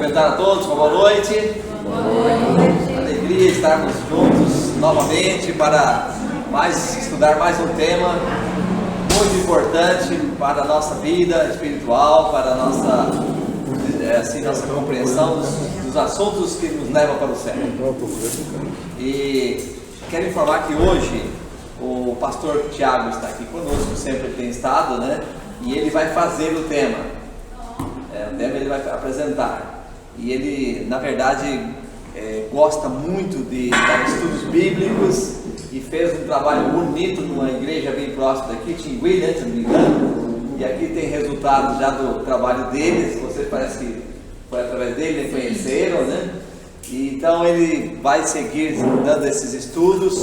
Cumprimentar a todos, boa noite. Boa noite. Alegria estarmos juntos novamente para estudar mais um tema muito importante para a nossa vida espiritual, para a nossa compreensão dos assuntos que nos levam para o céu. E quero informar que hoje o pastor Tiago está aqui conosco, sempre tem estado, né? E ele vai fazer o tema. O tema ele vai apresentar. E ele, na verdade, gosta muito de dar estudos bíblicos e fez um trabalho bonito numa igreja bem próxima daqui, Tingui, né, se não me engano. E aqui tem resultados já do trabalho deles. Vocês parece que foi através dele que conheceram, né? E então ele vai seguir dando esses estudos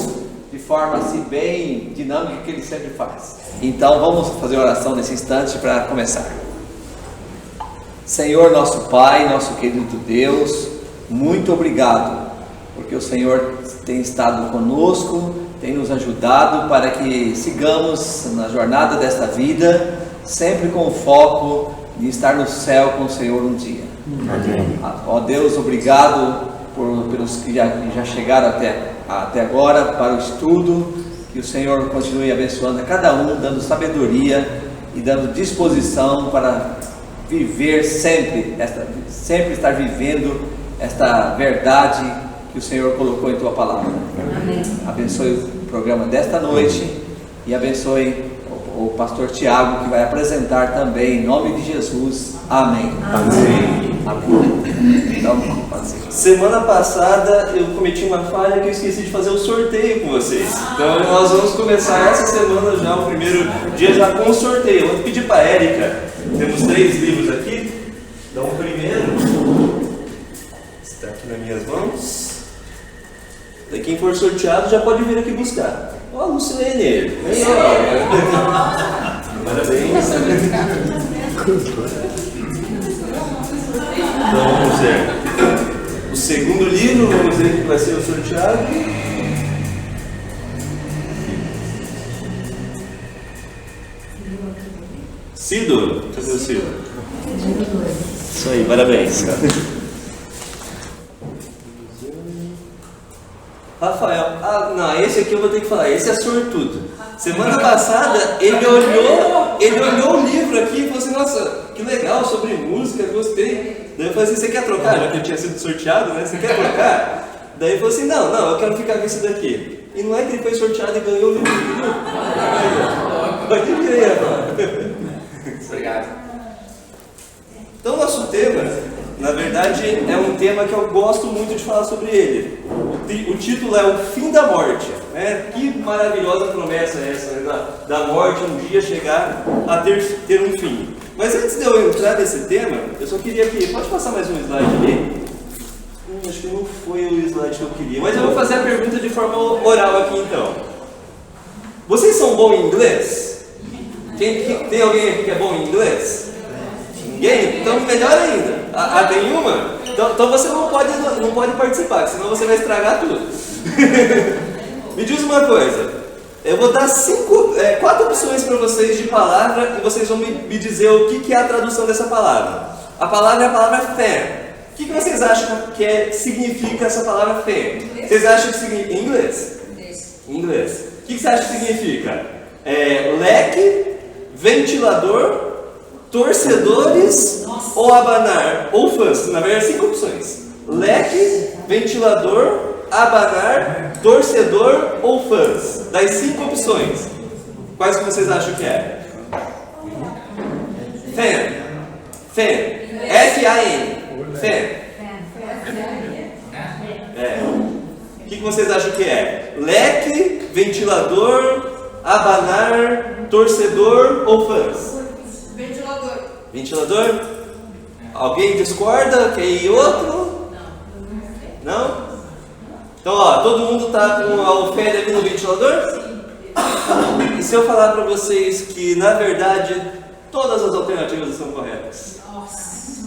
de forma assim bem dinâmica que ele sempre faz. Então vamos fazer a oração nesse instante para começar. Senhor nosso Pai, nosso querido Deus, muito obrigado, porque o Senhor tem estado conosco, tem nos ajudado para que sigamos na jornada desta vida, sempre com o foco de estar no céu com o Senhor um dia. Amém. Ó Deus, obrigado pelos que já chegaram até agora para o estudo, que o Senhor continue abençoando a cada um, dando sabedoria e dando disposição para viver sempre estar vivendo esta verdade que o Senhor colocou em Tua Palavra. Amém. Abençoe o programa desta noite e abençoe o pastor Tiago, que vai apresentar também, em nome de Jesus. Amém. Amém. Amém. Então, semana passada eu cometi uma falha que eu esqueci de fazer o sorteio com vocês. Então nós vamos começar essa semana já, o primeiro dia já com o sorteio. Eu vou pedir para a Érica, temos 3 livros aqui. Então o primeiro está aqui nas minhas mãos. E quem for sorteado já pode vir aqui buscar. Ó, a Lucilene. Parabéns. Então vamos ver. O segundo livro, vamos ver que vai ser o sorteado. Cido. Cadê o Cido? Isso aí, parabéns. Rafael, não, esse aqui eu vou ter que falar, esse é sortudo. Semana passada ele olhou o livro aqui e falou assim, nossa, que legal, sobre música, gostei. Daí eu falei assim, você quer trocar? Já que eu tinha sido sorteado, né? Você quer trocar? Daí ele falou assim, não, eu quero ficar com esse daqui. E não é que ele foi sorteado e ganhou o livro. Pode vir, Rafael. obrigado. Então nosso tema, na verdade, é um tema que eu gosto muito de falar sobre ele. O título é O Fim da Morte. Né? Que maravilhosa promessa é essa, né? da morte um dia chegar a ter um fim. Mas antes de eu entrar nesse tema, eu só queria que... Pode passar mais um slide ali? Acho que não foi o slide que eu queria. Mas eu vou fazer a pergunta de forma oral aqui então. Vocês são bons em inglês? Tem alguém aqui que é bom em inglês? Ninguém? Então melhor ainda. Tem uma? Então você não pode participar, senão você vai estragar tudo. Me diz uma coisa. Eu vou dar 4 opções para vocês de palavra e vocês vão me dizer o que é a tradução dessa palavra. A palavra é a palavra fé. O que vocês acham que significa essa palavra fé? Vocês acham que significa em inglês? Inglês. O que você acha que significa? Leque, ventilador, torcedores, ou abanar, ou fãs. Na verdade, 5 opções. Leque, ventilador, abanar, torcedor ou fãs. Das 5 opções, quais que vocês acham que é? Fan. F-A-N. Fan. O que vocês acham que é? Leque, ventilador, abanar, torcedor ou fãs? Ventilador? Alguém discorda? Quer ir outro? Não? Então, ó, todo mundo está com a oferta ali no ventilador? Sim. E se eu falar para vocês que, na verdade, todas as alternativas são corretas?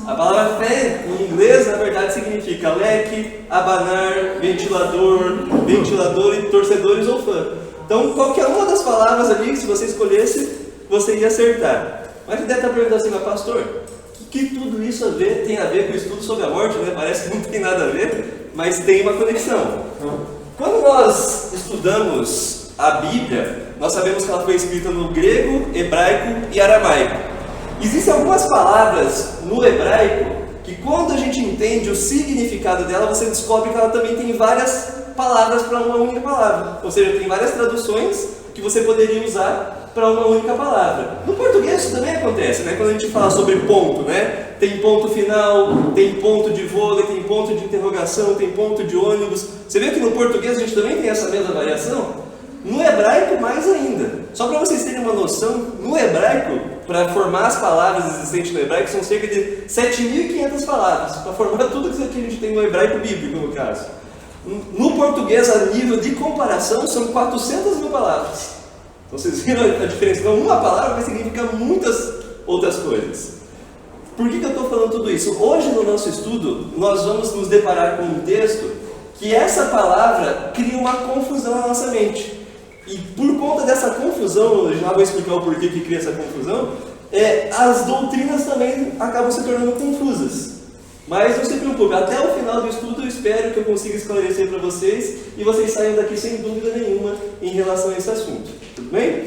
A palavra fé, em inglês, na verdade, significa leque, abanar, ventilador e torcedores ou fã. Então, qualquer uma das palavras ali, se você escolhesse, você ia acertar. Mas você deve estar perguntando assim, mas pastor, o que tudo isso tem a ver com o estudo sobre a morte, né? Parece que não tem nada a ver, mas tem uma conexão. Quando nós estudamos a Bíblia, nós sabemos que ela foi escrita no grego, hebraico e aramaico. Existem algumas palavras no hebraico que, quando a gente entende o significado dela, você descobre que ela também tem várias palavras para uma única palavra. Ou seja, tem várias traduções que você poderia usar para uma única palavra. No português isso também acontece, né? Quando a gente fala sobre ponto, né? Tem ponto final, tem ponto de vôlei, tem ponto de interrogação, tem ponto de ônibus. Você vê que no português a gente também tem essa mesma variação? No hebraico, mais ainda. Só para vocês terem uma noção, no hebraico, para formar as palavras existentes no hebraico, são cerca de 7.500 palavras, para formar tudo que a gente tem no hebraico bíblico, no caso. No português, a nível de comparação, são 400.000 palavras. Então vocês viram a diferença? Então, uma palavra vai significar muitas outras coisas. Por que eu estou falando tudo isso? Hoje, no nosso estudo, nós vamos nos deparar com um texto que essa palavra cria uma confusão na nossa mente. E por conta dessa confusão, eu já vou explicar o porquê que cria essa confusão, as doutrinas também acabam se tornando confusas. Mas não se preocupe, até o final do estudo eu espero que eu consiga esclarecer para vocês e vocês saiam daqui sem dúvida nenhuma em relação a esse assunto. Tudo bem?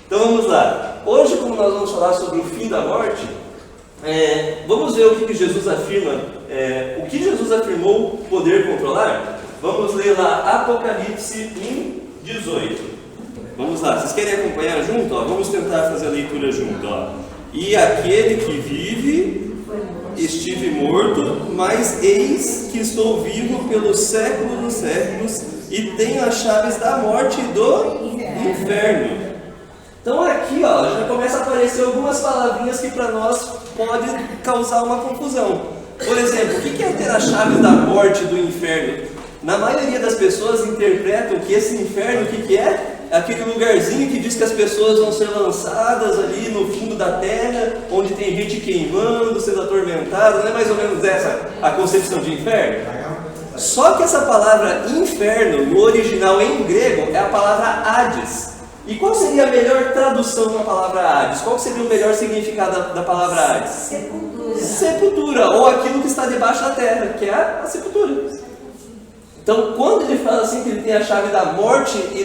Então vamos lá. Hoje, como nós vamos falar sobre o fim da morte, vamos ver o que Jesus afirma, o que Jesus afirmou poder controlar. Vamos ler lá Apocalipse 1:18. Vamos lá, vocês querem acompanhar junto? Ó, vamos tentar fazer a leitura junto. Ó. E aquele que vive, estive morto, mas eis que estou vivo pelos séculos dos séculos e tenho as chaves da morte e do inferno. Então aqui ó, já começa a aparecer algumas palavrinhas que para nós pode causar uma confusão. Por exemplo, o que é ter as chaves da morte e do inferno? Na maioria das pessoas interpretam que esse inferno, o que é? É aquele lugarzinho que diz que as pessoas vão ser lançadas ali no fundo da terra, onde tem gente queimando, sendo atormentada. Não é mais ou menos essa a concepção de inferno? Só que essa palavra inferno, no original em grego, é a palavra Hades. E qual seria a melhor tradução da palavra Hades? Qual seria o melhor significado da palavra Hades? Sepultura. Sepultura, ou aquilo que está debaixo da terra, que é a sepultura. Então, quando ele fala assim que ele tem a chave da morte e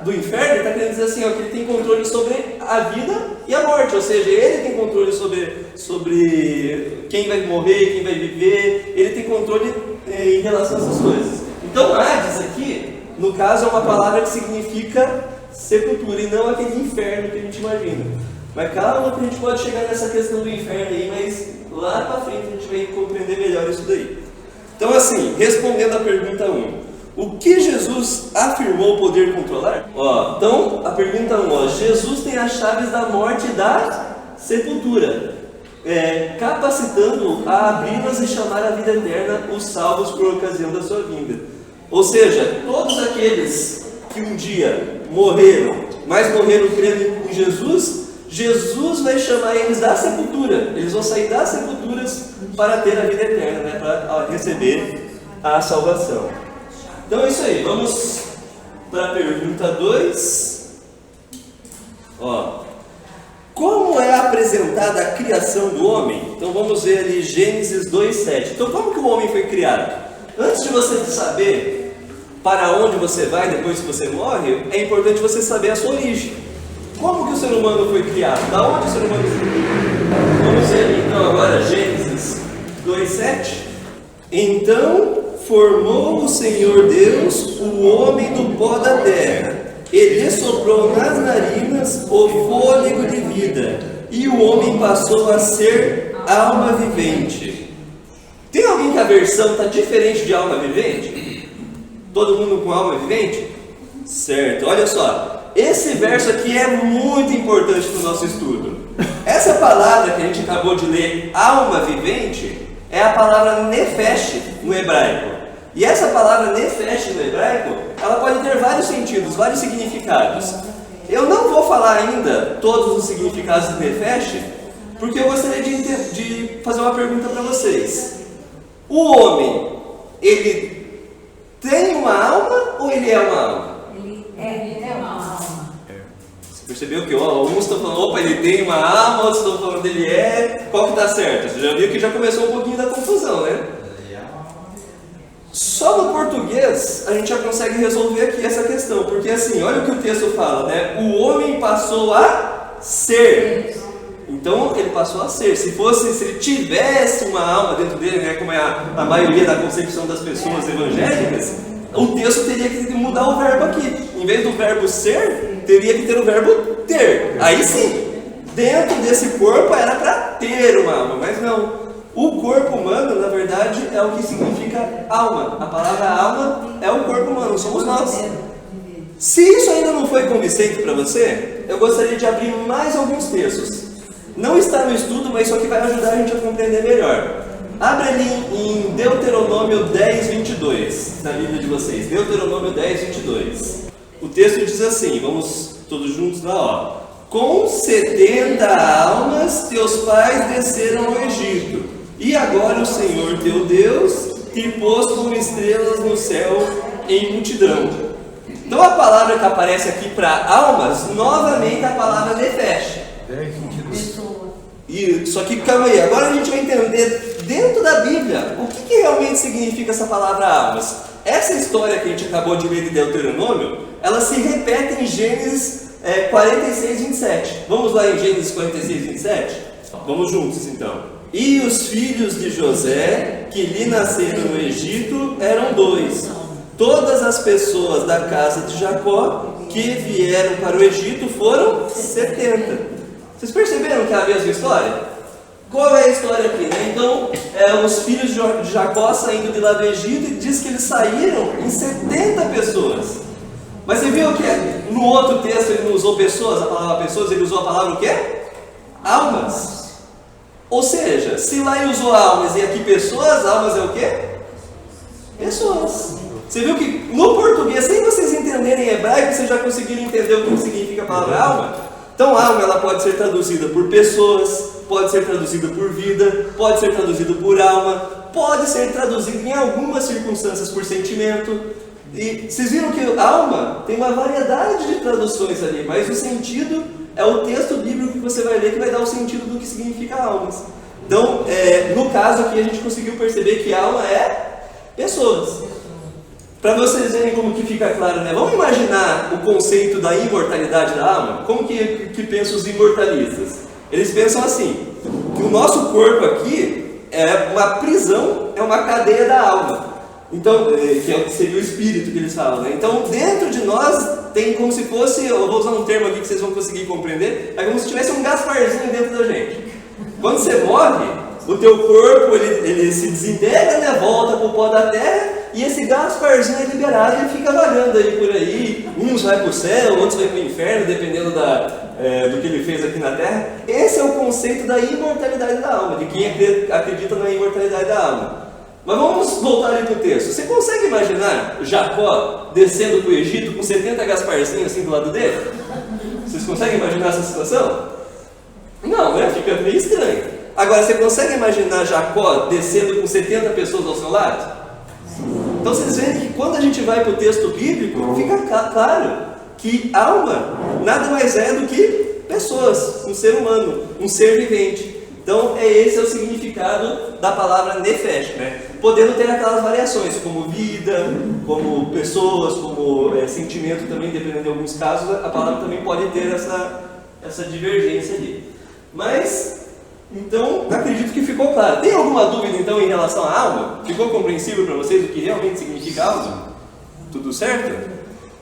do inferno, ele está querendo dizer assim, ó, que ele tem controle sobre a vida e a morte, ou seja, ele tem controle sobre quem vai morrer, quem vai viver, ele tem controle em relação a essas coisas. Então, Hades aqui, no caso, é uma palavra que significa sepultura e não aquele inferno que a gente imagina. Mas calma que a gente pode chegar nessa questão do inferno aí, mas lá para frente a gente vai compreender melhor isso daí. Então assim, respondendo a pergunta 1, o que Jesus afirmou poder controlar? Então, a pergunta 1, Jesus tem as chaves da morte e da sepultura, capacitando a abri-las e chamar a vida eterna os salvos por ocasião da sua vinda. Ou seja, todos aqueles que um dia morreram, mas morreram crendo em Jesus, Jesus vai chamar eles da sepultura. Eles vão sair das sepulturas para ter a vida eterna, né? Para receber a salvação. Então é isso aí. Vamos para a pergunta 2. Como é apresentada a criação do homem? Então vamos ver ali Gênesis 2:7. Então como que o homem foi criado? Antes de você saber para onde você vai depois que você morre, é importante você saber a sua origem. Como que o ser humano foi criado? Da onde o ser humano foi criado? Vamos ver então agora Gênesis 2:7. Então formou o Senhor Deus o homem do pó da terra. Ele soprou nas narinas o fôlego de vida, e o homem passou a ser alma vivente. Tem alguém que a versão está diferente de alma vivente? Todo mundo com alma vivente? Certo, olha só. Esse verso aqui é muito importante para o nosso estudo. Essa palavra que a gente acabou de ler, alma vivente, é a palavra nefesh no hebraico. E essa palavra nefesh no hebraico, ela pode ter vários sentidos, vários significados. Eu não vou falar ainda todos os significados de nefesh, porque eu gostaria de fazer uma pergunta para vocês. O homem, ele tem uma alma ou ele é uma alma? Ele é uma alma. Você percebeu que alguns estão falando, opa, ele tem uma alma, outros estão falando ele qual que está certo? Você já viu que já começou um pouquinho da confusão, né? Só no português a gente já consegue resolver aqui essa questão, porque assim, olha o que o texto fala, né? O homem passou a ser. Então ele passou a ser. Se ele tivesse uma alma dentro dele, né, como é a maioria da concepção das pessoas evangélicas, o texto teria que mudar o verbo aqui. Em vez do verbo ser, teria que ter o verbo ter. Aí sim, dentro desse corpo era para ter uma alma, mas não. O corpo humano, na verdade, é o que significa alma. A palavra alma é o corpo humano, somos nós. Se isso ainda não foi convincente para você, eu gostaria de abrir mais alguns textos. Não está no estudo, mas isso aqui vai ajudar a gente a compreender melhor. Abre ali em Deuteronômio 10, 22, na Bíblia de vocês. Deuteronômio 10, 22. O texto diz assim, vamos todos juntos lá, ó. Com 70 almas teus pais desceram ao Egito. E agora o Senhor teu Deus te pôs como estrelas no céu em multidão. Então a palavra que aparece aqui para almas, novamente a palavra nefesh. Só que calma aí, agora a gente vai entender dentro da Bíblia o que realmente significa essa palavra almas. Essa história que a gente acabou de ler de Deuteronômio, ela se repete em Gênesis 46, 27. Vamos lá em Gênesis 46, 27? Vamos juntos então. E os filhos de José, que lhe nasceram no Egito, eram 2. Todas as pessoas da casa de Jacó que vieram para o Egito foram 70. Vocês perceberam que é a mesma história? Qual é a história aqui, né? Então, os filhos de Jacó saindo de lá do Egito, e diz que eles saíram em 70 pessoas. Mas você viu que no outro texto ele não usou pessoas, a palavra pessoas, ele usou a palavra o quê? Almas. Ou seja, se lá ele usou almas e aqui pessoas, almas é o quê? Pessoas. Você viu que no português, sem vocês entenderem hebraico, vocês já conseguiram entender o que significa a palavra alma? Então, alma ela pode ser traduzida por pessoas, pode ser traduzida por vida, pode ser traduzida por alma, pode ser traduzida em algumas circunstâncias por sentimento. E vocês viram que alma tem uma variedade de traduções ali, mas o sentido é o texto bíblico que você vai ler que vai dar o sentido do que significa almas. Então, no caso aqui a gente conseguiu perceber que alma é pessoas. Para vocês verem como que fica claro, né? Vamos imaginar o conceito da imortalidade da alma? Como que pensam os imortalistas? Eles pensam assim, que o nosso corpo aqui é uma prisão, é uma cadeia da alma. Então, que seria o espírito que eles falam, né? Então, dentro de nós tem como se fosse, eu vou usar um termo aqui que vocês vão conseguir compreender, é como se tivesse um Gasparzinho dentro da gente. Quando você morre, o teu corpo ele se desintegra, né? Volta para o pó da terra, e esse Gasparzinho é liberado e fica vagando aí por aí. Uns vai para o céu, outros vai para o inferno, dependendo do que ele fez aqui na terra. Esse é o conceito da imortalidade da alma, de quem acredita na imortalidade da alma. Mas vamos voltar ali para o texto. Você consegue imaginar Jacó descendo para o Egito com 70 Gasparzinhos assim do lado dele? Vocês conseguem imaginar essa situação? Não, né? Fica meio estranho. Agora, você consegue imaginar Jacó descendo com 70 pessoas ao seu lado? Então vocês veem que quando a gente vai para o texto bíblico, fica claro que alma nada mais é do que pessoas, um ser humano, um ser vivente. Então, esse é o significado da palavra nefesh, né? Podendo ter aquelas variações, como vida, como pessoas, como sentimento também, dependendo de alguns casos, a palavra também pode ter essa divergência ali. Mas, então, acredito que ficou claro. Tem alguma dúvida, então, em relação à alma? Ficou compreensível para vocês o que realmente significa alma? Tudo certo?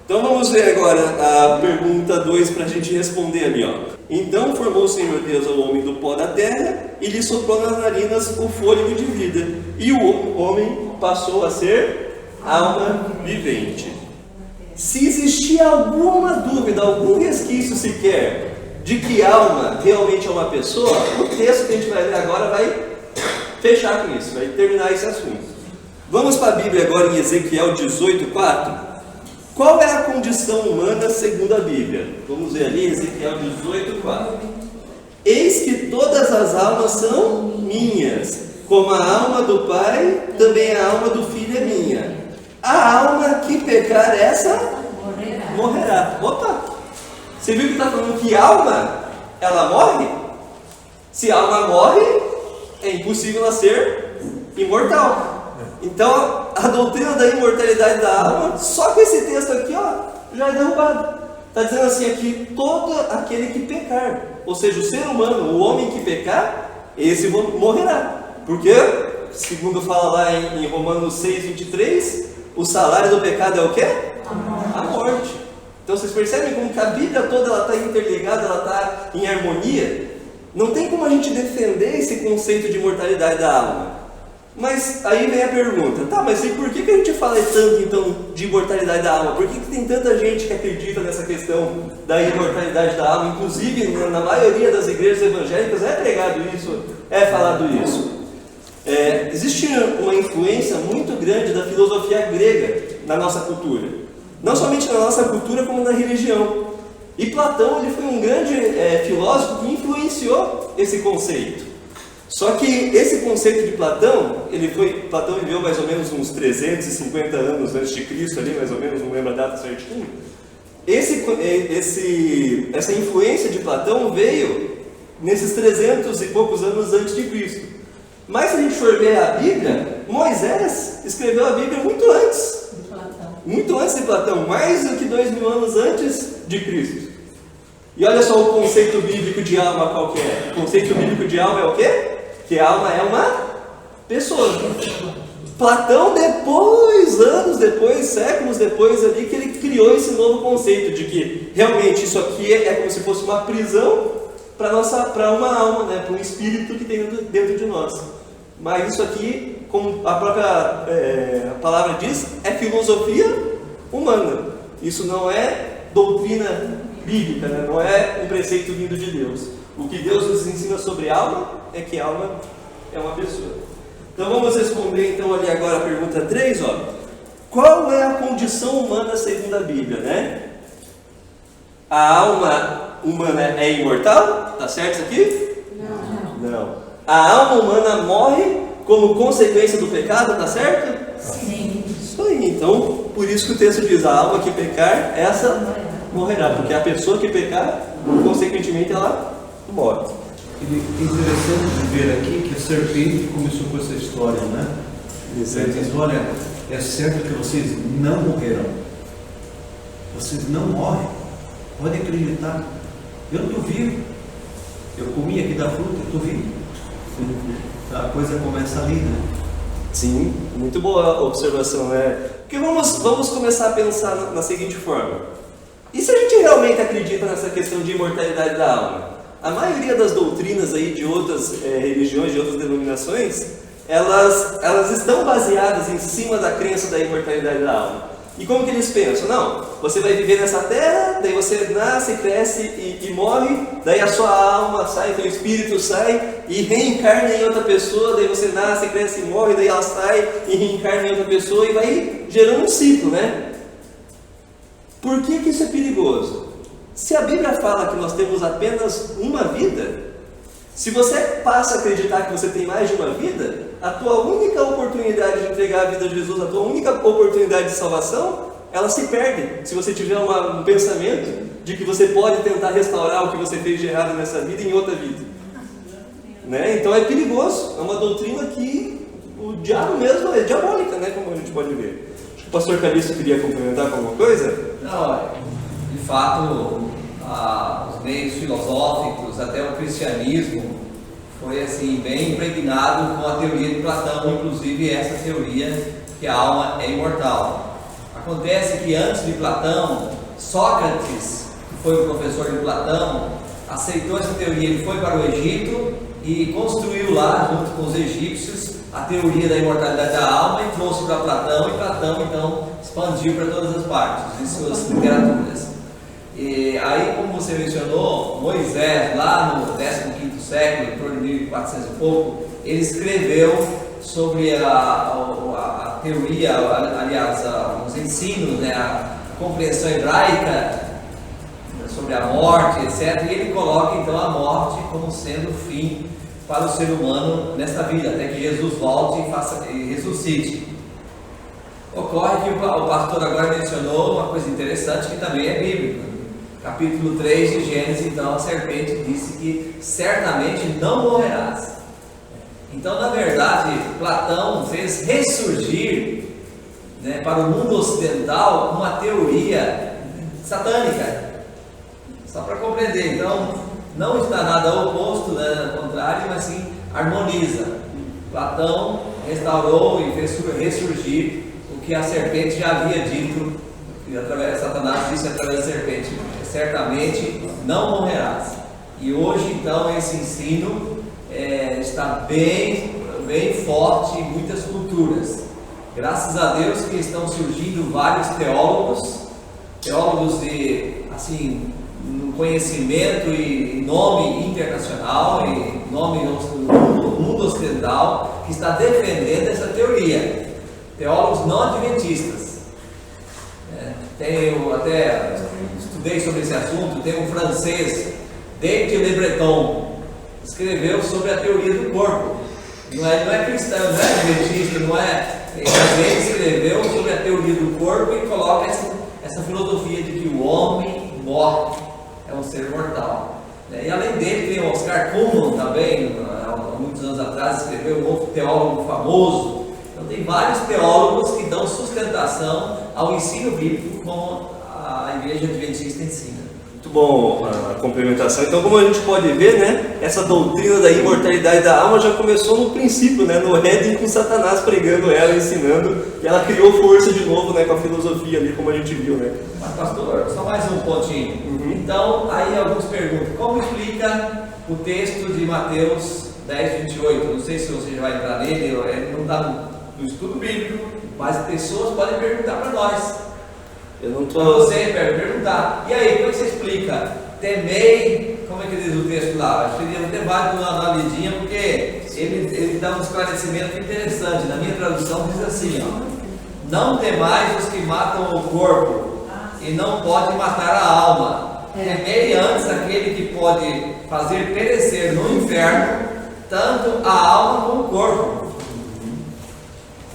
Então vamos ver agora a pergunta 2 para a gente responder ali, ó. Então formou o Senhor Deus ao homem do pó da terra e lhe soprou nas narinas o fôlego de vida. E o homem passou a ser alma vivente. Se existir alguma dúvida, algum resquício sequer de que alma realmente é uma pessoa, o texto que a gente vai ler agora vai fechar com isso, vai terminar esse assunto. Vamos para a Bíblia agora em Ezequiel 18:4. Qual é a condição humana segundo a Bíblia? Vamos ver ali, Ezequiel 18:4. Eis que todas as almas são minhas, como a alma do Pai, também a alma do Filho é minha. A alma que pecar essa, morrerá. Opa! Você viu que está falando que alma, ela morre? Se a alma morre, é impossível ela ser imortal. Então, a doutrina da imortalidade da alma, só com esse texto aqui, ó, já é derrubada. Está dizendo assim aqui, todo aquele que pecar, ou seja, o ser humano, o homem que pecar, esse morrerá. Porque, segundo fala lá em Romanos 6:23, o salário do pecado é o quê? A morte. Então vocês percebem como que a Bíblia toda está interligada, ela está em harmonia? Não tem como a gente defender esse conceito de imortalidade da alma. Mas aí vem a pergunta, tá, mas e por que a gente fala tanto então de imortalidade da alma? Por que tem tanta gente que acredita nessa questão da imortalidade da alma? Inclusive, na maioria das igrejas evangélicas é pregado isso, é falado isso. Existe uma influência muito grande da filosofia grega na nossa cultura. Não somente na nossa cultura, como na religião. E Platão ele foi um grande filósofo que influenciou esse conceito. Só que esse conceito de Platão, Platão viveu mais ou menos uns 350 anos antes de Cristo, ali, mais ou menos, não lembro a data certinho. Essa influência de Platão veio nesses 300 e poucos anos antes de Cristo. Mas se a gente for ver a Bíblia, Moisés escreveu a Bíblia muito antes. Muito antes de Platão, mais do que 2000 anos antes de Cristo. E olha só o conceito bíblico de alma qual que é. O conceito bíblico de alma é o quê? Que a alma é uma pessoa. Platão, anos depois, séculos depois ali, que ele criou esse novo conceito de que realmente isso aqui é como se fosse uma prisão para uma alma, né? Para um espírito que tem dentro de nós. Mas isso aqui, como a própria palavra diz, é filosofia humana. Isso não é doutrina bíblica, né? Não é um preceito vindo de Deus. O que Deus nos ensina sobre alma é que a alma é uma pessoa. Então vamos responder então ali agora a pergunta 3, ó. Qual é a condição humana segundo a Bíblia, né? A alma humana é imortal? Tá certo isso aqui? Não. A alma humana morre como consequência do pecado, tá certo? Sim. Isso aí, então, por isso que o texto diz, a alma que pecar, essa morrerá, porque a pessoa que pecar, consequentemente, ela morre. É interessante ver aqui que a serpente começou com essa história, né? Ele diz, olha, é certo que vocês não morrerão. Vocês não morrem. Pode acreditar. Eu estou vivo. Eu comi aqui da fruta, eu estou vivo. A coisa começa ali, né? Sim, muito boa a observação, né? Porque vamos começar a pensar na seguinte forma. E se a gente realmente acredita nessa questão de imortalidade da alma? A maioria das doutrinas aí de outras religiões, de outras denominações, elas estão baseadas em cima da crença da imortalidade da alma. E como que eles pensam? Não, você vai viver nessa terra, daí você nasce, cresce e morre, daí a sua alma sai, teu espírito sai e reencarna em outra pessoa, daí você nasce, cresce e morre, daí ela sai e reencarna em outra pessoa e vai gerando um ciclo, né? Por que isso é perigoso? Se a Bíblia fala que nós temos apenas uma vida, se você passa a acreditar que você tem mais de uma vida, a tua única oportunidade de entregar a vida de Jesus, a tua única oportunidade de salvação, ela se perde. Se você tiver um pensamento de que você pode tentar restaurar o que você fez de errado nessa vida em outra vida. Né? Então é perigoso, é uma doutrina que o diabo mesmo é diabólica, né? Como a gente pode ver. Acho que o pastor Calixto queria complementar com alguma coisa? Não, de fato, os meios filosóficos, até o cristianismo, foi assim, bem impregnado com a teoria de Platão, inclusive essa teoria que a alma é imortal. Acontece que antes de Platão, Sócrates, que foi o professor de Platão, aceitou essa teoria, ele foi para o Egito e construiu lá, junto com os egípcios, a teoria da imortalidade da alma e trouxe para Platão, e Platão então expandiu para todas as partes de suas literaturas. E aí, como você mencionou, Moisés, lá no 15º século, em torno de 1400 e pouco, ele escreveu sobre a teoria, aliás, os ensinos, né, a compreensão hebraica sobre a morte, etc. E ele coloca então a morte como sendo o fim para o ser humano nesta vida, até que Jesus volte e ressuscite. Ocorre que o pastor agora mencionou uma coisa interessante que também é bíblica. capítulo 3 de Gênesis, então a serpente disse que certamente não morrerás. Então, na verdade, Platão fez ressurgir, né, para o mundo ocidental uma teoria satânica, só para compreender. Então, não está nada oposto, né, ao contrário, mas sim harmoniza. Platão restaurou e fez ressurgir o que a serpente já havia dito, e através de Satanás disse através da serpente: certamente não morrerás. E hoje, então, esse ensino está bem forte em muitas culturas. Graças a Deus que estão surgindo vários teólogos de, assim, um conhecimento e nome internacional, e nome no mundo ocidental, que está defendendo essa teoria. Teólogos não adventistas. Eu até estudei sobre esse assunto. Tem um francês, David Le Breton, escreveu sobre a teoria do corpo. Não é cristão, não é adventista, não é. Ele escreveu sobre a teoria do corpo e coloca essa filosofia de que o homem morre, é um ser mortal. E além dele tem o Oscar Cullmann também, há muitos anos atrás, escreveu um outro teólogo famoso. Então tem vários teólogos que dão sustentação ao ensino bíblico como a Igreja Adventista ensina. Muito bom a complementação. Então, como a gente pode ver, né, essa doutrina da imortalidade da alma já começou no princípio, né, no Éden, com Satanás pregando ela, ensinando, e ela criou força de novo, né, com a filosofia ali, como a gente viu, né. Mas, pastor, só mais um pontinho. Então, aí alguns perguntam: como explica o texto de Mateus 10:28? Não sei se você já vai entrar nele, ele não está no estudo bíblico, mas pessoas podem perguntar para nós. Eu não Para você perguntar: e aí, como é que você explica? Temei, como é que diz o texto lá? Acho que ele até vale dar uma lidinha, porque ele dá um esclarecimento interessante. Na minha tradução diz assim, ó: não temais os que matam o corpo e não podem matar a alma. Temei antes aquele que pode fazer perecer no inferno tanto a alma como o corpo.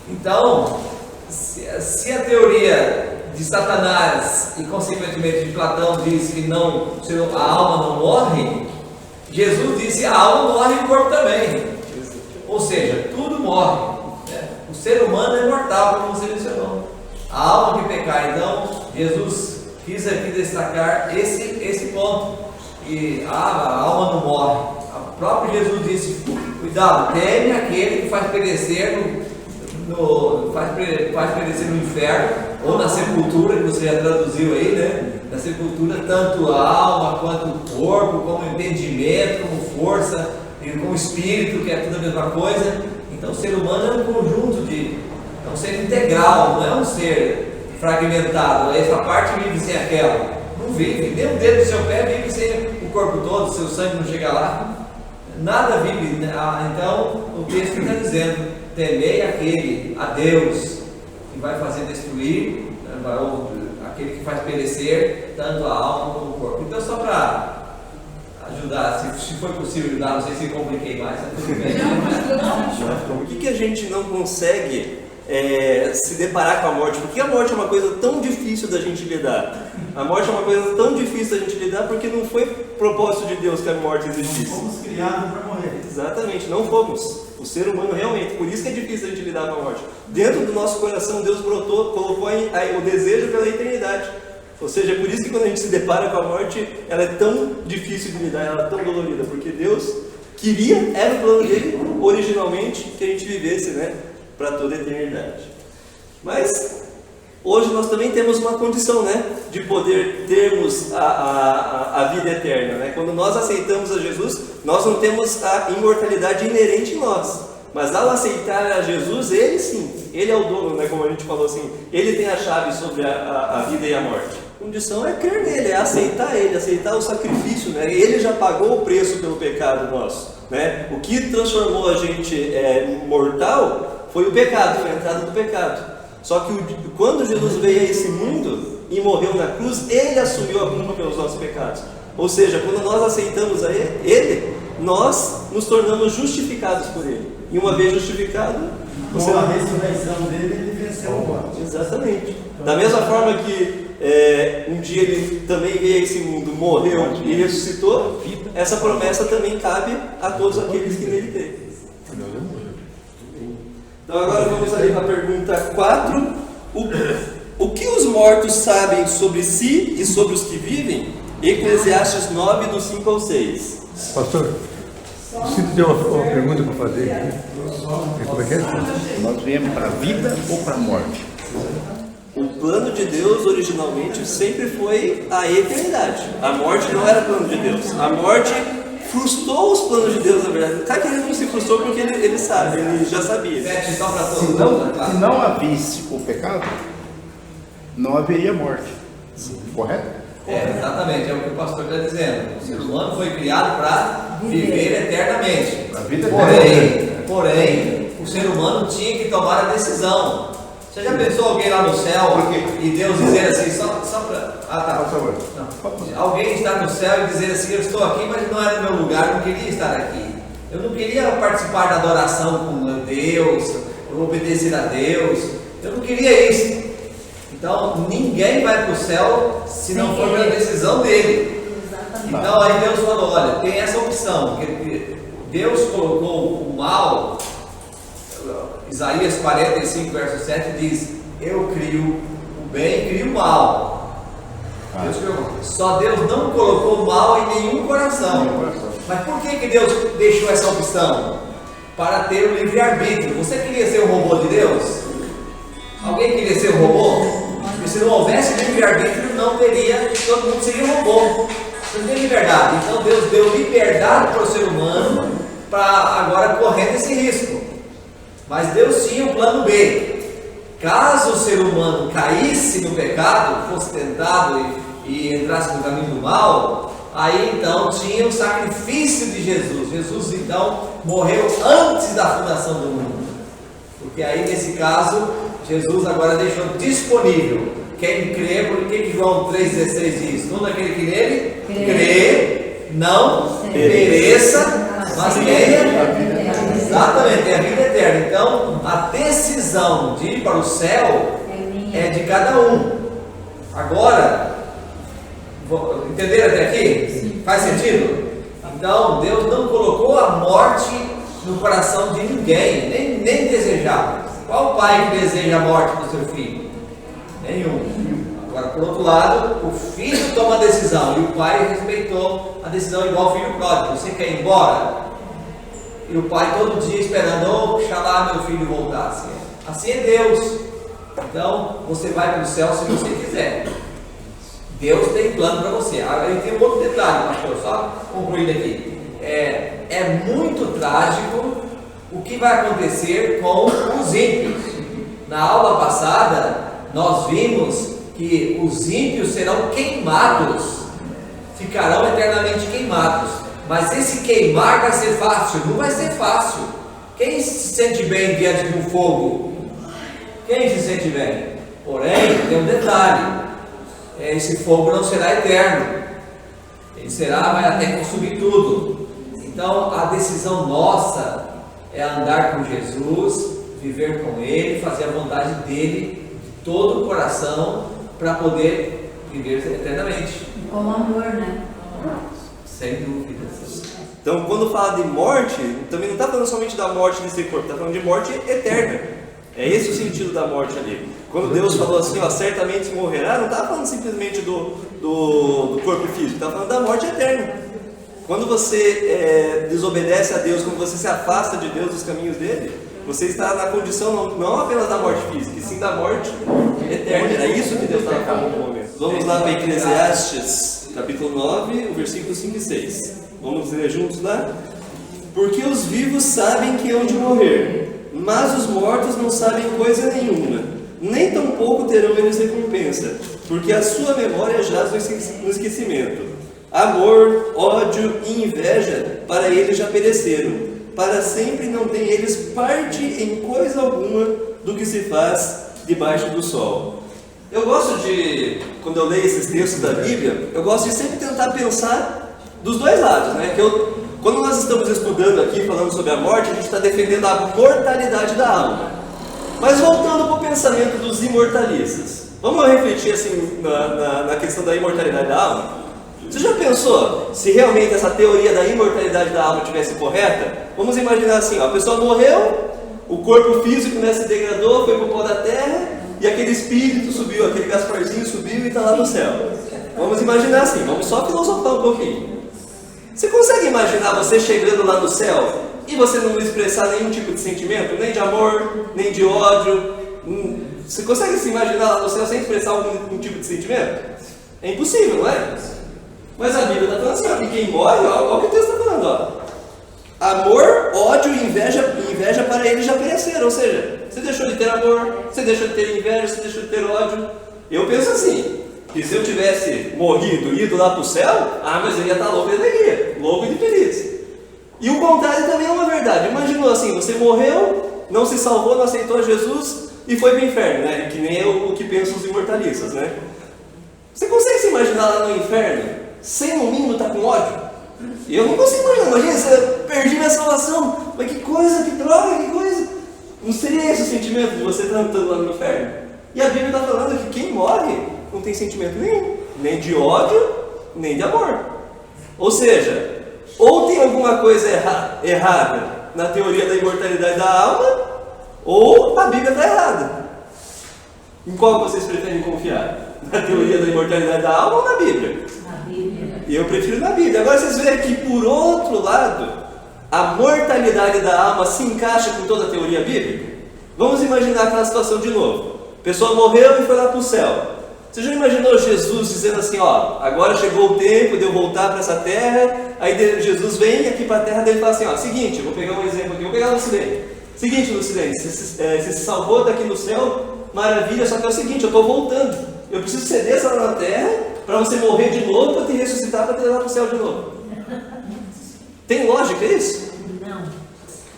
Então, se a teoria de Satanás e consequentemente de Platão diz que a alma não morre, Jesus disse: a alma morre e o corpo também. Ou seja, tudo morre, né? O ser humano é mortal, como você mencionou. A alma que pecar. Então, Jesus quis aqui destacar esse ponto, que a alma não morre. O próprio Jesus disse: cuidado, teme aquele que faz perecer no inferno, ou na sepultura, que você já traduziu aí, né? Na sepultura, tanto a alma quanto o corpo, como entendimento, como força, e como espírito, que é tudo a mesma coisa. Então o ser humano é um conjunto é um ser integral, não é um ser fragmentado. Essa parte vive sem aquela, não vive, nem o dedo do seu pé vive sem o corpo todo, seu sangue não chega lá, nada vive, né? Então o texto está dizendo: temei aquele, a Deus, que vai fazer destruir, né, aquele que faz perecer tanto a alma como o corpo. Então, só para ajudar, se for possível ajudar, não sei se compliquei mais, tudo bem. Por que a gente não consegue se deparar com a morte? Por que a morte é uma coisa tão difícil da gente lidar? A morte é uma coisa tão difícil da gente lidar porque não foi propósito de Deus que a morte existisse. Não fomos criados para morrer. Exatamente, não fomos. O ser humano realmente, por isso que é difícil a gente lidar com a morte. Dentro do nosso coração, Deus colocou o desejo pela eternidade. Ou seja, é por isso que quando a gente se depara com a morte, ela é tão difícil de lidar, ela é tão dolorida, porque Deus queria, era o plano dele, originalmente, que a gente vivesse, né, para toda a eternidade. Mas hoje nós também temos uma condição, né, de poder termos a vida eterna, né? Quando nós aceitamos a Jesus, nós não temos a imortalidade inerente em nós, mas ao aceitar a Jesus, ele sim, ele é o dono, né? Como a gente falou assim, ele tem a chave sobre a vida e a morte. A condição é crer nele, é aceitar ele, aceitar o sacrifício, né? Ele já pagou o preço pelo pecado nosso, né? O que transformou a gente mortal foi o pecado, foi a entrada do pecado. Só que quando Jesus veio a esse mundo e morreu na cruz, ele assumiu a culpa pelos nossos pecados. Ou seja, quando nós aceitamos a ele, nós nos tornamos justificados por ele. E uma vez justificado, com a ressurreição dele, ele venceu a morte. Exatamente. Da mesma forma que um dia ele também veio a esse mundo, morreu e ressuscitou, essa promessa também cabe a todos aqueles que nele creem. Então agora vamos ali para a pergunta 4. O que os mortos sabem sobre si e sobre os que vivem? Eclesiastes 9, do 5 ao 6. Pastor, sinto ter uma pergunta para fazer aqui. Como é que é? Nós viemos para a vida ou para a morte? O plano de Deus originalmente sempre foi a eternidade. A morte não era plano de Deus. A morte frustrou os planos de Deus, na verdade. Claro que ele não se frustrou porque ele sabe, ele já sabia. Se não havisse o pecado, não haveria morte. Correto? Exatamente, é o que o pastor está dizendo. O ser humano foi criado para viver eternamente. A vida Porém, o ser humano tinha que tomar a decisão. Você já pensou alguém lá no céu e Deus dizer assim, só para... Ah, tá. Por favor. Não. Alguém estar no céu e dizer assim, eu estou aqui, mas não era no meu lugar, eu não queria estar aqui. Eu não queria participar da adoração com Deus, eu obedecer a Deus. Eu não queria isso. Então, ninguém vai para o céu se não for pela decisão dele. Exatamente. Então, aí Deus falou, olha, tem essa opção, que Deus colocou o mal. Isaías 45, verso 7 diz, eu crio o bem e crio o mal. Deus criou. Só Deus não colocou o mal em nenhum coração. Mas por que Deus deixou essa opção? Para ter o livre-arbítrio. Você queria ser um robô de Deus? Alguém queria ser um robô? Porque se não houvesse livre-arbítrio, não teria, todo mundo seria um robô. Você não tem liberdade. Então Deus deu liberdade para o ser humano para agora correr esse risco. Mas Deus tinha um plano B. Caso o ser humano caísse no pecado, fosse tentado e entrasse no caminho do mal, aí então tinha o sacrifício de Jesus. Jesus então morreu antes da fundação do mundo. Porque aí nesse caso, Jesus agora deixou disponível. Quem crê, porque que João 3,16 diz? Todo aquele que nele crê, não pereça, mas tenha. Exatamente, tem a vida eterna. Então, a decisão de ir para o céu é de cada um. Agora, entenderam até aqui? Faz sentido? Então, Deus não colocou a morte no coração de ninguém, nem desejava. Qual pai que deseja a morte do seu filho? Nenhum. Agora, por outro lado, o filho toma a decisão e o pai respeitou a decisão igual o filho pródigo. Você quer ir embora? E o pai todo dia esperando, oxalá meu filho voltasse. Assim é Deus. Então, você vai para o céu se você quiser. Deus tem plano para você. Aí tem um outro detalhe, pastor, só concluindo aqui. É muito trágico o que vai acontecer com os ímpios. Na aula passada, nós vimos que os ímpios serão queimados, ficarão eternamente queimados. Mas esse queimar vai ser fácil? Não vai ser fácil. Quem se sente bem diante de um fogo? Quem se sente bem? Porém, tem um detalhe: esse fogo não será eterno, ele vai até consumir tudo. Então, a decisão nossa é andar com Jesus, viver com Ele, fazer a vontade dEle de todo o coração, para poder viver eternamente. Com amor, né? Sem dúvidas. Então, quando fala de morte, também não está falando somente da morte desse corpo, está falando de morte eterna. É esse o sentido da morte ali. Quando Deus falou assim, certamente morrerá, não está falando simplesmente do corpo físico, está falando da morte eterna. Quando você desobedece a Deus, quando você se afasta de Deus, dos caminhos dele, você está na condição não apenas da morte física, e sim da morte eterna. Era isso que Deus estava falando no momento. Vamos lá para Eclesiastes, capítulo 9, o versículo 5 e 6. Vamos ler juntos lá? Porque os vivos sabem que hão de morrer, mas os mortos não sabem coisa nenhuma, nem tampouco terão eles recompensa, porque a sua memória jaz no esquecimento. Amor, ódio e inveja para eles já pereceram, para sempre não têm eles parte em coisa alguma do que se faz debaixo do sol. Eu gosto de, quando eu leio esses textos da Bíblia, eu gosto de sempre tentar pensar dos dois lados, né? Quando nós estamos estudando aqui, falando sobre a morte, a gente está defendendo a mortalidade da alma. Mas voltando para o pensamento dos imortalistas, Vamos refletir assim na questão da imortalidade da alma? Você já pensou se realmente essa teoria da imortalidade da alma estivesse correta? Vamos imaginar assim, ó, a pessoa morreu, o corpo físico, né, se degradou, foi para o pó da terra, e aquele espírito subiu, aquele Gasparzinho subiu e está lá no céu. Vamos imaginar assim, vamos só filosofar um pouquinho. Você consegue imaginar você chegando lá no céu e você não expressar nenhum tipo de sentimento, nem de amor, nem de ódio? Você consegue se imaginar lá no céu sem expressar algum tipo de sentimento? É impossível, não é? Mas a Bíblia está falando assim, ó, que quem morre, olha o que o texto está falando, ó. Amor, ódio e inveja para eles já pereceram. Ou seja, você deixou de ter amor, você deixou de ter inveja, você deixou de ter ódio. Eu penso assim, que se eu tivesse morrido e ido lá para o céu, mas eu ia estar louco de alegria, louco e feliz. E o contrário também é uma verdade. Imaginou assim, você morreu, não se salvou, não aceitou Jesus e foi para o inferno, né? Que nem é o que pensam os imortalistas, né? Você consegue se imaginar lá no inferno, sem no mínimo estar com ódio? Eu não consigo imaginar, imagina, eu perdi minha salvação, mas que coisa, que droga, que coisa. Não seria esse o sentimento de você estar lá no inferno? E a Bíblia está falando que quem morre não tem sentimento nenhum, nem de ódio, nem de amor. Ou seja, ou tem alguma coisa errada na teoria da imortalidade da alma, ou a Bíblia está errada. Em qual vocês preferem confiar? Na teoria da imortalidade da alma ou na Bíblia? Na Bíblia. Eu prefiro na Bíblia. Agora vocês veem que, por outro lado, a mortalidade da alma se encaixa com toda a teoria bíblica? Vamos imaginar aquela situação de novo. A pessoa morreu e foi lá para o céu. Você já imaginou Jesus dizendo assim, ó, agora chegou o tempo de eu voltar para essa terra? Aí Jesus vem aqui para a terra dele e fala assim, ó, seguinte, vou pegar um exemplo aqui, vou pegar Lucilene. Seguinte, Lucilene, você se salvou daqui no céu, maravilha, só que é o seguinte, eu estou voltando. Eu preciso ceder essa lá na terra para você morrer de novo, para te ressuscitar, para te levar para o céu de novo. Tem lógica isso? Não.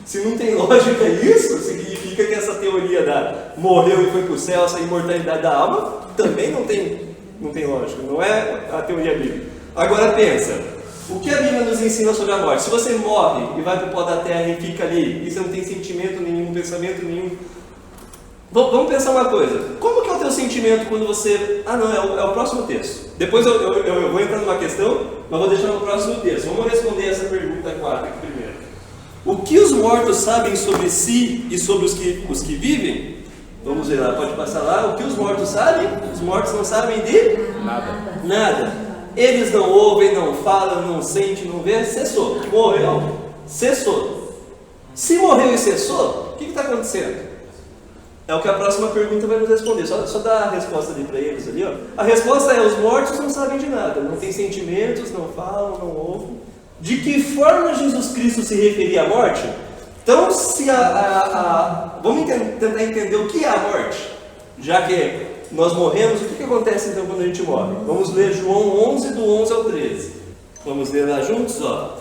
Se não tem lógica isso, significa que essa teoria da morreu e foi para o céu, essa imortalidade da alma, também não tem lógica, não é a teoria bíblica. Agora pensa, o que a Bíblia nos ensina sobre a morte? Se você morre e vai para o pó da terra e fica ali, e você não tem sentimento nenhum, pensamento nenhum, vamos pensar uma coisa, como que é o teu sentimento quando você... é o próximo texto. Depois eu vou entrar numa questão, mas vou deixar no próximo texto. Vamos responder essa pergunta 4 aqui primeiro. O que os mortos sabem sobre si e sobre os que vivem? Vamos ver lá, pode passar lá. O que os mortos sabem? Os mortos não sabem de? Nada. Eles não ouvem, não falam, não sentem, não vê. Cessou. Morreu? Cessou. Se morreu e cessou, o que está acontecendo? É o que a próxima pergunta vai nos responder. Só dar a resposta ali para eles ali, ó. A resposta é: os mortos não sabem de nada, não têm sentimentos, não falam, não ouvem. De que forma Jesus Cristo se referia à morte? Então, se vamos tentar entender o que é a morte. Já que nós morremos, o que acontece então quando a gente morre? Vamos ler João 11, do 11 ao 13. Vamos ler lá juntos, ó.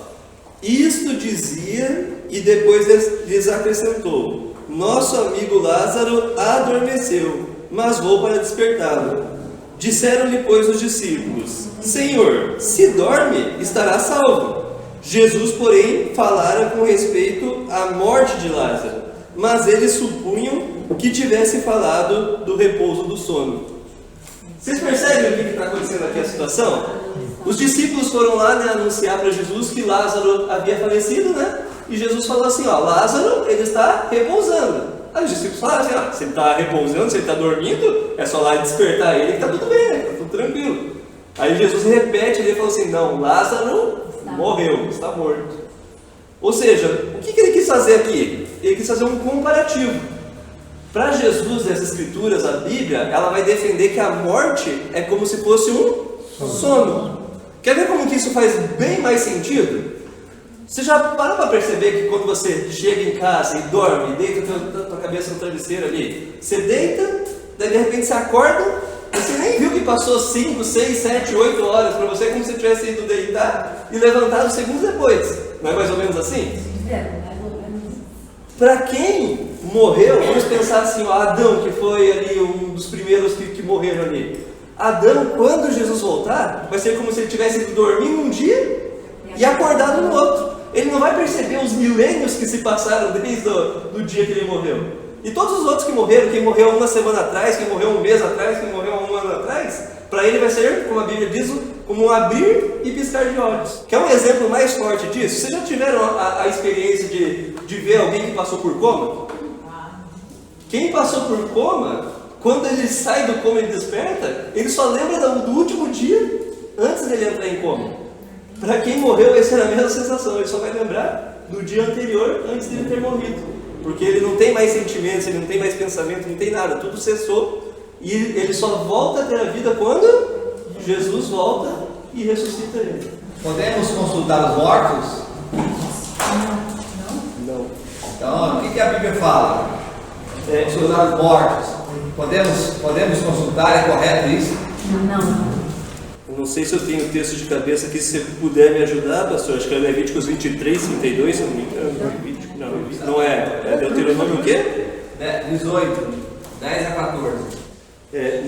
Isto dizia e depois lhes acrescentou: nosso amigo Lázaro adormeceu, mas vou para despertá-lo. Disseram-lhe, pois, os discípulos: Senhor, se dorme, estará salvo. Jesus, porém, falara com respeito à morte de Lázaro, mas eles supunham que tivesse falado do repouso do sono. Vocês percebem o que está acontecendo aqui a situação? Os discípulos foram lá, né, anunciar para Jesus que Lázaro havia falecido, né? E Jesus falou assim, ó, Lázaro, ele está repousando. Aí os discípulos falaram assim, ó, se ele está repousando, se ele está dormindo, é só lá despertar ele que está tudo bem, né? Está tudo tranquilo. Aí Jesus repete, ele falou assim, não, Lázaro morreu, está morto. Ou seja, o que ele quis fazer aqui? Ele quis fazer um comparativo. Para Jesus, nessas escrituras, a Bíblia, ela vai defender que a morte é como se fosse um sono. Quer ver como que isso faz bem mais sentido? Você já parou para perceber que quando você chega em casa e dorme, deita a tua cabeça no travesseiro ali, você deita, daí de repente você acorda, você nem viu que passou 5, 6, 7, 8 horas para você, como se você tivesse ido deitar e levantado segundos depois. Não é mais ou menos assim? Para quem morreu, vamos pensar assim, ó, Adão, que foi ali um dos primeiros que morreram ali. Adão, quando Jesus voltar, vai ser como se ele tivesse ido dormir um dia e acordado no outro. Ele não vai perceber os milênios que se passaram desde o dia que ele morreu. E todos os outros que morreram, quem morreu uma semana atrás, quem morreu um mês atrás, quem morreu um ano atrás, para ele vai ser, como a Bíblia diz, como um abrir e piscar de olhos. Quer um exemplo mais forte disso? Vocês já tiveram a experiência de ver alguém que passou por coma? Quem passou por coma, quando ele sai do coma e desperta, ele só lembra do último dia antes dele entrar em coma. Para quem morreu, essa era a mesma sensação, ele só vai lembrar do dia anterior antes dele ter morrido. Porque ele não tem mais sentimentos, ele não tem mais pensamento, não tem nada, tudo cessou. E ele só volta a ter a vida quando Jesus volta e ressuscita ele. Podemos consultar os mortos? Não. Então, o que a Bíblia fala? Consultar os mortos. Podemos consultar, é correto isso? Não. Eu não sei se eu tenho o texto de cabeça aqui, se você puder me ajudar, pastor. Acho que é Levíticos 23, 32, se eu não me engano. Não é. É Deuteronômio o quê? 18, 10 a 14.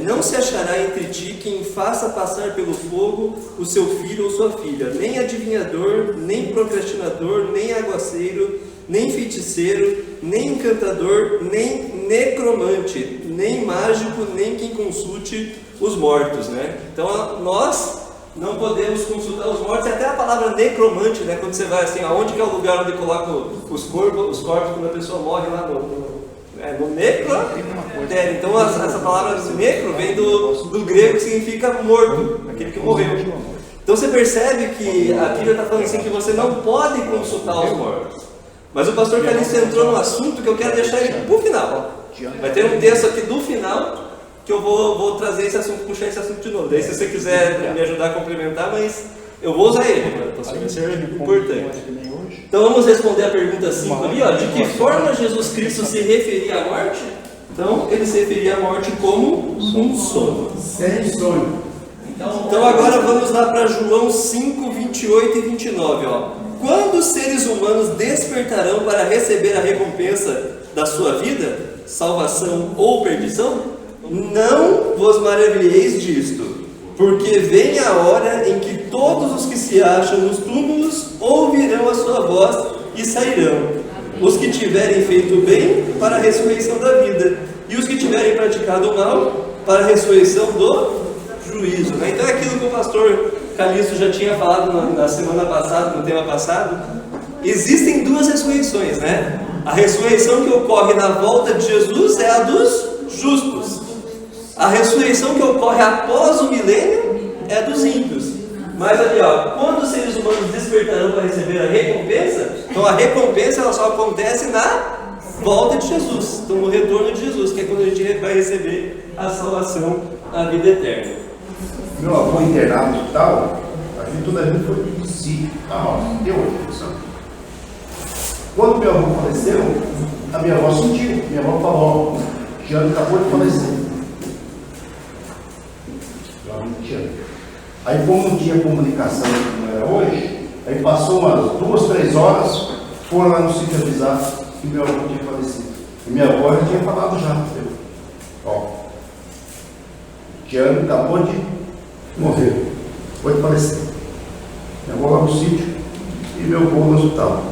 Não se achará entre ti quem faça passar pelo fogo o seu filho ou sua filha, nem adivinhador, nem procrastinador, nem aguaceiro, nem feiticeiro, nem encantador, nem necromante, nem mágico, nem quem consulte os mortos, né? Então nós não podemos consultar os mortos, e até a palavra necromante, né? Quando você vai assim, aonde que é o lugar onde coloca os corpos quando a pessoa morre lá no necrotério. Então essa palavra necro vem do grego, que significa morto, aquele que morreu. Então você percebe que a Bíblia está falando assim que você não pode consultar os mortos. Mas o pastor Calixto entrou num assunto que eu quero deixar ele para o final. Vai ter um texto aqui do final que eu vou trazer esse assunto, puxar esse assunto de novo. Daí se você quiser me ajudar a complementar, mas eu vou usar ele, pastor, vai ser importante. Então vamos responder a pergunta 5 ali, ó. De que forma Jesus Cristo se referia à morte? Então ele se referia à morte como um sono. Sem sonho. Então agora vamos lá para João 5, 28 e 29, ó. Quando os seres humanos despertarão para receber a recompensa da sua vida, salvação ou perdição? Não vos maravilheis disto, porque vem a hora em que todos os que se acham nos túmulos ouvirão a sua voz e sairão. Os que tiverem feito o bem para a ressurreição da vida, e os que tiverem praticado o mal para a ressurreição do juízo. Né? Então é aquilo que o pastor Calixto já tinha falado na semana passada, no tema passado. Existem duas ressurreições, né? A ressurreição que ocorre na volta de Jesus é a dos justos. A ressurreição que ocorre após o milênio é a dos ímpios. Mas ali, ó, quando os seres humanos despertarão para receber a recompensa, então a recompensa ela só acontece na volta de Jesus, então no retorno de Jesus, que é quando a gente vai receber a salvação, a vida eterna. Meu avô internado no hospital, a gente toda a vida foi de si. Deu uma. Quando meu avô faleceu, a minha avó sentiu. Minha avó falou: Tiano acabou de falecer. Aí, como não tinha comunicação como era hoje, aí passou umas 2, 3 horas, foram lá no sítio avisar que meu avô tinha falecido. E minha avó já tinha falado já. Ó, Tiano acabou de morrer, foi falecer. Minha avó lá no sítio e meu avô no hospital.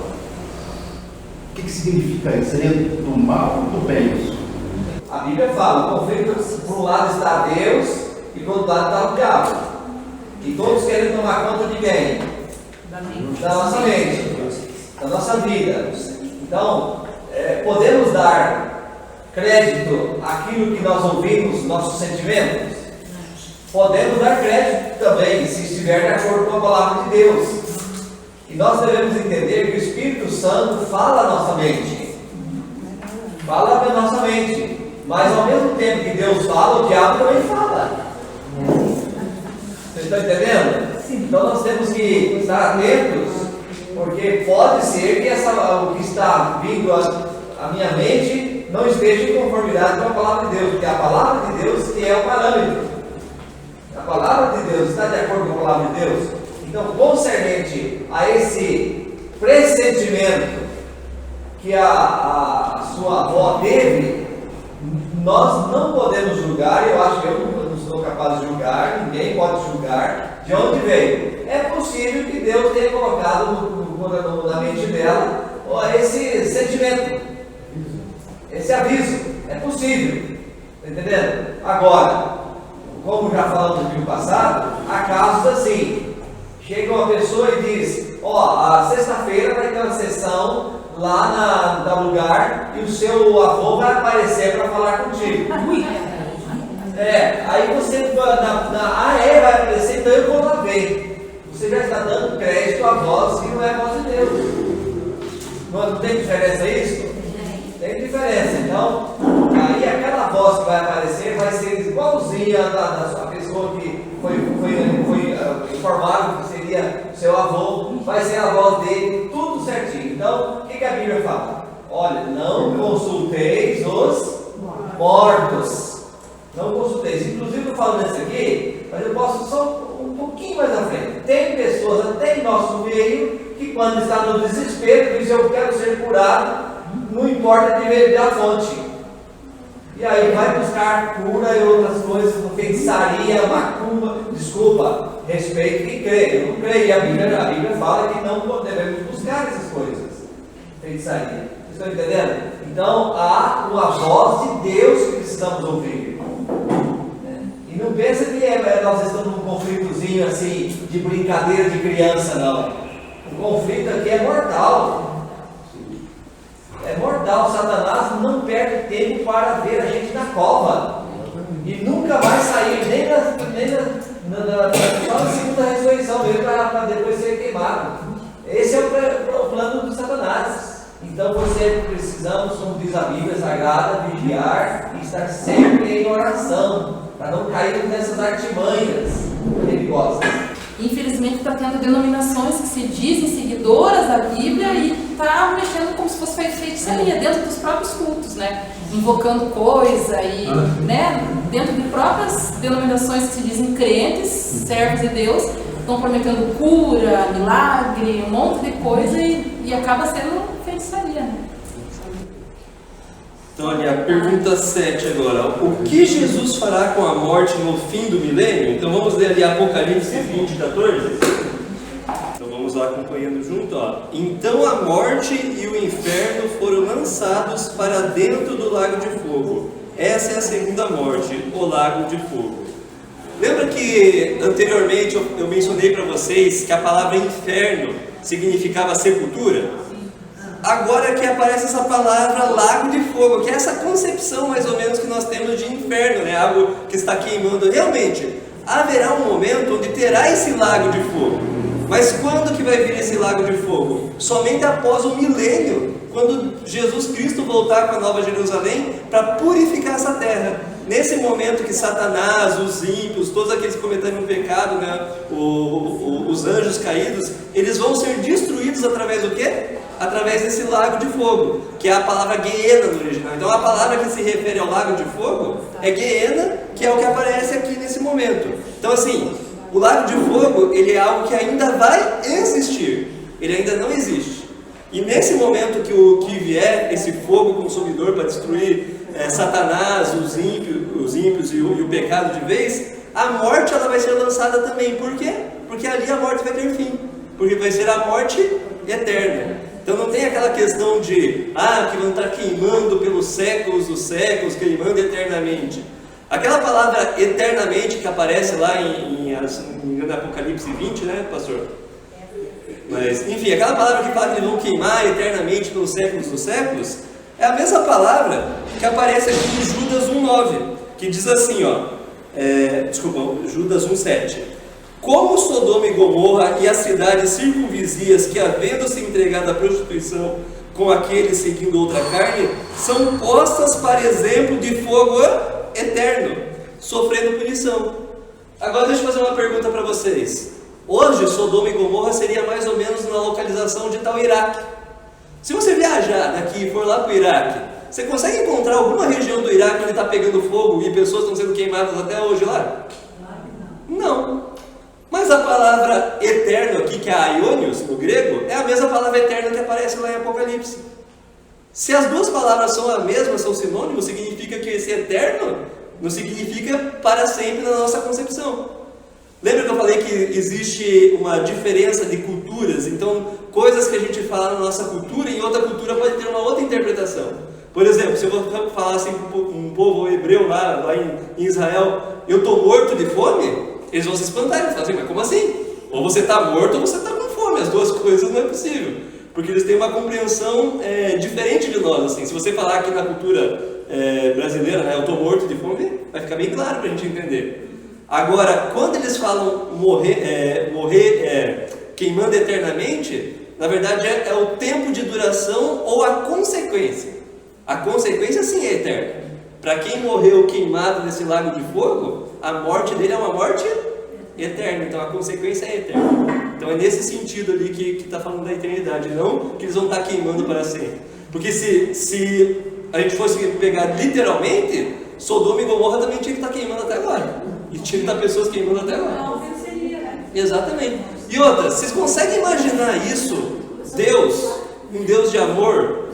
O que significa isso? Seria do mal ou do bem isso? A Bíblia fala, o conflito, por um lado está Deus e por outro lado está o diabo. E todos querem tomar conta de quem? Da nossa mente, da nossa vida. Então, podemos dar crédito àquilo que nós ouvimos, nossos sentimentos? Podemos dar crédito também, se estiver de acordo com a palavra de Deus. E nós devemos entender que o Espírito Santo fala a nossa mente. Fala a nossa mente. Mas ao mesmo tempo que Deus fala, o diabo também fala. Vocês estão entendendo? Então nós temos que estar atentos, porque pode ser que o que está vindo à minha mente não esteja em conformidade com a palavra de Deus, porque a palavra de Deus que é o parâmetro. A palavra de Deus está de acordo com a palavra de Deus? Então, concernente a esse pressentimento que a sua avó teve, nós não podemos julgar, eu acho que eu não sou capaz de julgar, ninguém pode julgar de onde veio. É possível que Deus tenha colocado na mente dela esse sentimento. esse aviso. É possível. Está entendendo? Agora, como já falamos no vídeo passado, há casos assim. Chega uma pessoa e diz, a sexta-feira vai ter uma sessão lá na lugar e o seu avô vai aparecer para falar contigo. Aí você vai aparecer, então eu vou lá ver. Você já está dando crédito à voz que não é a voz de Deus. Não tem diferença isso? Tem diferença. Então, aí aquela voz que vai aparecer vai ser igualzinha da sua pessoa que foi informado que seria seu avô, vai ser a voz dele, tudo certinho. Então, o que a Bíblia fala? Olha, não consulteis os mortos. Não consulteis. Inclusive, eu falo nisso aqui, mas eu posso só um pouquinho mais à frente. Tem pessoas até em nosso meio que, quando está no desespero, diz: eu quero ser curado, não importa de beber a fonte. E aí vai buscar cura e outras coisas, feitiçaria, macumba. Desculpa, respeito quem crê. Eu não creio. E a Bíblia fala que não devemos buscar essas coisas. Feitiçaria. Vocês estão entendendo? Então há uma voz de Deus que precisamos ouvir. E não pensa que nós estamos num conflitozinho assim, de brincadeira de criança, não. O conflito aqui é mortal. É mortal. Satanás não perde tempo para ver a gente na cova. E nunca vai sair, nem na segunda ressurreição mesmo, para depois ser queimado. Esse é o plano do Satanás. Então precisamos, como diz a Bíblia Sagrada, vigiar e estar sempre em oração, para não cair nessas artimanhas perigosas. Infelizmente está tendo denominações que se dizem seguidoras da Bíblia e está mexendo como se fosse feitiçaria dentro dos próprios cultos, né? Invocando coisa e, né? Dentro de próprias denominações que se dizem crentes, servos de Deus, estão prometendo cura, milagre, um monte de coisa e acaba sendo feitiçaria, né? Então, ali, a pergunta 7 agora. O que Jesus fará com a morte no fim do milênio? Então, vamos ler ali Apocalipse 20, 14. Então, vamos lá acompanhando junto. Então, a morte e o inferno foram lançados para dentro do lago de fogo. Essa é a segunda morte, o lago de fogo. Lembra que anteriormente eu mencionei para vocês que a palavra inferno significava sepultura? Agora que aparece essa palavra lago de fogo, que é essa concepção mais ou menos que nós temos de inferno, né? Algo que está queimando. Realmente, haverá um momento onde terá esse lago de fogo. Mas quando que vai vir esse lago de fogo? Somente após o milênio, quando Jesus Cristo voltar com a Nova Jerusalém para purificar essa terra. Nesse momento que Satanás, os ímpios, todos aqueles que cometeram um pecado, né? Os anjos caídos, eles vão ser destruídos através do quê? Através desse lago de fogo, que é a palavra Geena no original. Então a palavra que se refere ao lago de fogo é Geena, que é o que aparece aqui nesse momento. Então assim, o lago de fogo, ele é algo que ainda vai existir, ele ainda não existe. E nesse momento que vier esse fogo consumidor para destruir Satanás, os ímpios e o pecado de vez, a morte ela vai ser lançada também. Por quê? Porque ali a morte vai ter fim, porque vai ser a morte eterna. Então não tem aquela questão de que vão estar queimando pelos séculos dos séculos, queimando eternamente. Aquela palavra eternamente que aparece lá em Apocalipse 20, né, pastor? Mas, enfim, aquela palavra que fala que eles vão queimar eternamente pelos séculos dos séculos, é a mesma palavra que aparece aqui em Judas 1,9, que diz assim, Judas 1,7. Como Sodoma e Gomorra e as cidades circunvizinhas que, havendo se entregado à prostituição com aqueles seguindo outra carne, são postas para exemplo de fogo eterno, sofrendo punição. Agora deixa eu fazer uma pergunta para vocês. Hoje, Sodoma e Gomorra seria mais ou menos na localização de tal Iraque. Se você viajar daqui e for lá para o Iraque, você consegue encontrar alguma região do Iraque onde está pegando fogo e pessoas estão sendo queimadas até hoje lá? Não. Mas a palavra eterno aqui, que é aionios no grego, é a mesma palavra eterna que aparece lá em Apocalipse. Se as duas palavras são a mesma, são sinônimos, significa que esse eterno não significa para sempre na nossa concepção. Lembra que eu falei que existe uma diferença de culturas? Então, coisas que a gente fala na nossa cultura, em outra cultura pode ter uma outra interpretação. Por exemplo, se eu vou falar assim com um povo hebreu lá em Israel, eu estou morto de fome, eles vão se espantar e falar assim, mas como assim? Ou você está morto ou você está com fome, as duas coisas não é possível. Porque eles têm uma compreensão diferente de nós. Assim. Se você falar aqui na cultura brasileira, né, eu estou morto de fome, vai ficar bem claro para a gente entender. Agora, quando eles falam morrer queimando eternamente, na verdade é o tempo de duração ou a consequência. A consequência sim é eterna. Para quem morreu queimado nesse lago de fogo, a morte dele é uma morte eterna, então a consequência é eterna. Então é nesse sentido ali que está falando da eternidade, não que eles vão estar queimando para sempre. Porque se a gente fosse pegar literalmente, Sodoma e Gomorra também tinha que estar queimando até agora. E tinha que estar pessoas queimando até agora. Não venceria, né? Exatamente. E outra, vocês conseguem imaginar isso? Deus, um Deus de amor,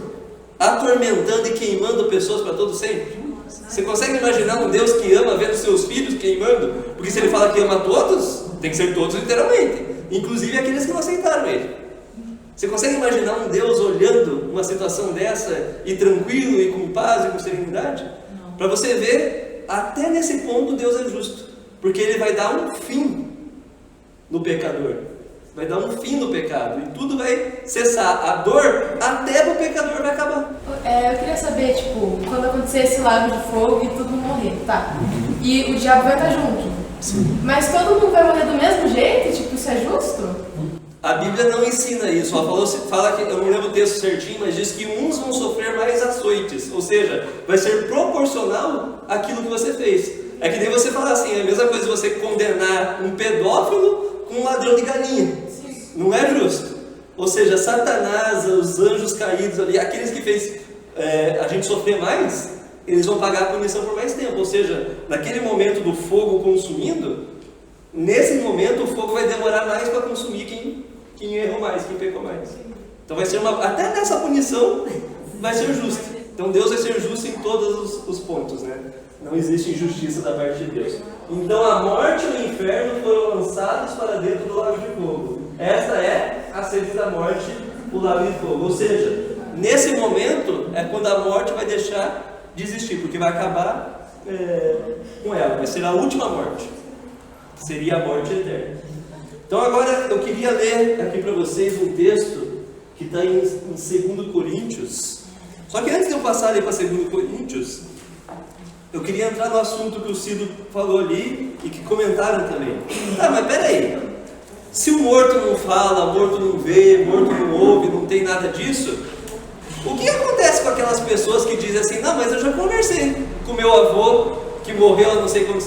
atormentando e queimando pessoas para todo sempre? Você consegue imaginar um Deus que ama vendo seus filhos queimando? Porque se ele fala que ama todos, tem que ser todos literalmente, inclusive aqueles que não aceitaram ele. Você consegue imaginar um Deus olhando uma situação dessa e tranquilo e com paz e com serenidade? Para você ver, até nesse ponto Deus é justo, porque ele vai dar um fim no pecador. Vai dar um fim no pecado e tudo vai cessar. A dor até o pecador vai acabar. Eu queria saber, tipo, quando acontecer esse lago de fogo e todo mundo morrer, tá? E o diabo vai estar junto. Sim. Mas todo mundo vai morrer do mesmo jeito? Tipo, isso é justo? A Bíblia não ensina isso. Ela fala que, eu não lembro o texto certinho, mas diz que uns vão sofrer mais açoites. Ou seja, vai ser proporcional àquilo que você fez. É que nem você falar assim, é a mesma coisa você condenar um pedófilo com um ladrão de galinha. Não é justo. Ou seja, Satanás, os anjos caídos ali, aqueles que fez a gente sofrer mais, eles vão pagar a punição por mais tempo. Ou seja, naquele momento do fogo consumindo, nesse momento o fogo vai demorar mais para consumir quem errou mais, quem pecou mais. Então vai ser até nessa punição vai ser justo. Então Deus vai ser justo em todos os pontos, né? Não existe injustiça da parte de Deus. Então a morte e o inferno foram lançados para dentro do lago de fogo. Esta é a sede da morte, o lago de fogo. Ou seja, nesse momento é quando a morte vai deixar de existir, porque vai acabar com ela. Vai ser a última morte. Seria a morte eterna. Então agora eu queria ler aqui para vocês um texto que está em 2 Coríntios. Só que antes de eu passar ali para 2 Coríntios, eu queria entrar no assunto que o Cido falou ali e que comentaram também. Tá, mas peraí. Se o morto não fala, morto não vê, morto não ouve, não tem nada disso, o que acontece com aquelas pessoas que dizem assim, não, mas eu já conversei com meu avô, que morreu há não sei quanto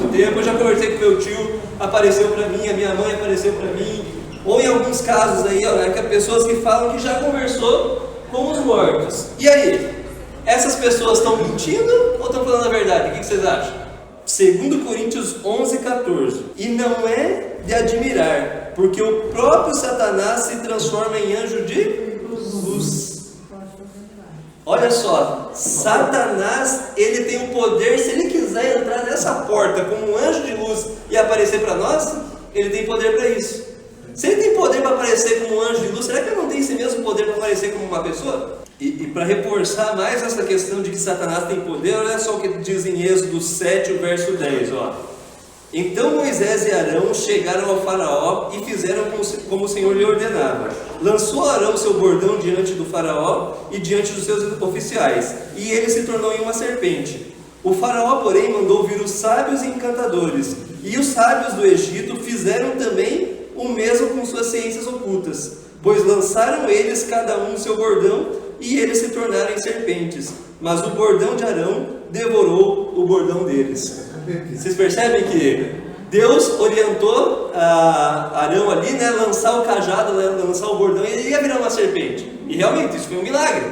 tempo, eu já conversei com meu tio, apareceu para mim, a minha mãe apareceu para mim, ou em alguns casos aí, ó, que pessoas que falam que já conversou com os mortos. E aí? Essas pessoas estão mentindo ou estão falando a verdade? O que vocês acham? 2 Coríntios 11:14. E não é de admirar, porque o próprio Satanás se transforma em anjo de luz. Olha só, Satanás, ele tem o poder, se ele quiser entrar nessa porta como um anjo de luz e aparecer para nós, ele tem poder para isso. Se ele tem poder para aparecer como um anjo de luz, será que ele não tem esse mesmo poder para aparecer como uma pessoa? E para reforçar mais essa questão de que Satanás tem poder, olha só o que diz em Êxodo 7, o verso 10, ó. Então Moisés e Arão chegaram ao faraó e fizeram como o Senhor lhe ordenava. Lançou Arão seu bordão diante do faraó e diante dos seus oficiais, e ele se tornou em uma serpente. O faraó, porém, mandou vir os sábios e encantadores, e os sábios do Egito fizeram também o mesmo com suas ciências ocultas, pois lançaram eles cada um seu bordão, e eles se tornaram em serpentes, mas o bordão de Arão devorou o bordão deles. Vocês percebem que Deus orientou Arão ali, né, lançar o cajado, lançar o bordão, e ele ia virar uma serpente. E realmente, isso foi um milagre.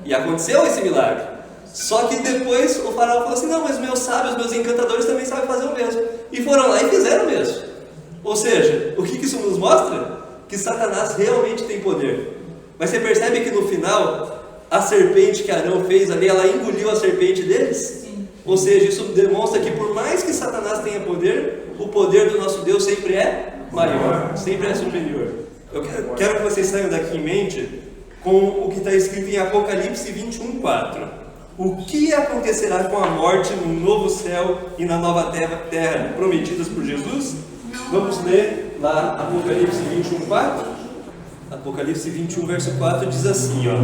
E aconteceu esse milagre. Só que depois o faraó falou assim, não, mas meus sábios, meus encantadores também sabem fazer o mesmo. E foram lá e fizeram o mesmo. Ou seja, o que isso nos mostra? Que Satanás realmente tem poder. Mas você percebe que no final, a serpente que Arão fez ali, ela engoliu a serpente deles? Sim. Ou seja, isso demonstra que por mais que Satanás tenha poder, o poder do nosso Deus sempre é maior, sempre é superior. Eu quero que vocês saiam daqui em mente com o que está escrito em Apocalipse 21:4. O que acontecerá com a morte no novo céu e na nova terra prometidas por Jesus? Vamos ler lá Apocalipse 21:4. Apocalipse 21, verso 4 diz assim, ó: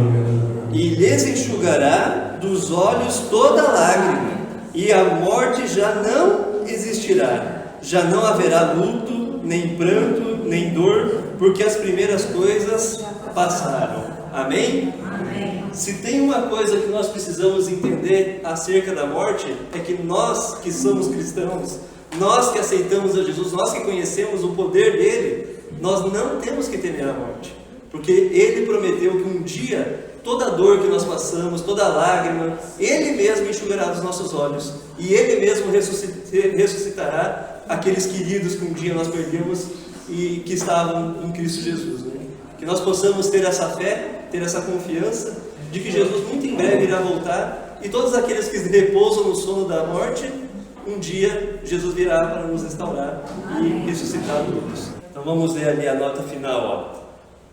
E lhes enxugará dos olhos toda lágrima, e a morte já não existirá, já não haverá luto, nem pranto, nem dor, porque as primeiras coisas passaram. Amém? Amém. Se tem uma coisa que nós precisamos entender acerca da morte, é que nós que somos cristãos, nós que aceitamos a Jesus, nós que conhecemos o poder dele, nós não temos que temer a morte, porque ele prometeu que um dia toda dor que nós passamos, toda lágrima, ele mesmo enxugará dos nossos olhos, e ele mesmo ressuscitará aqueles queridos que um dia nós perdemos e que estavam em Cristo Jesus, né? Que nós possamos ter essa fé, ter essa confiança de que Jesus muito em breve irá voltar, e todos aqueles que repousam no sono da morte, um dia Jesus virá para nos restaurar e ressuscitar todos. Então vamos ler ali a nota final, ó.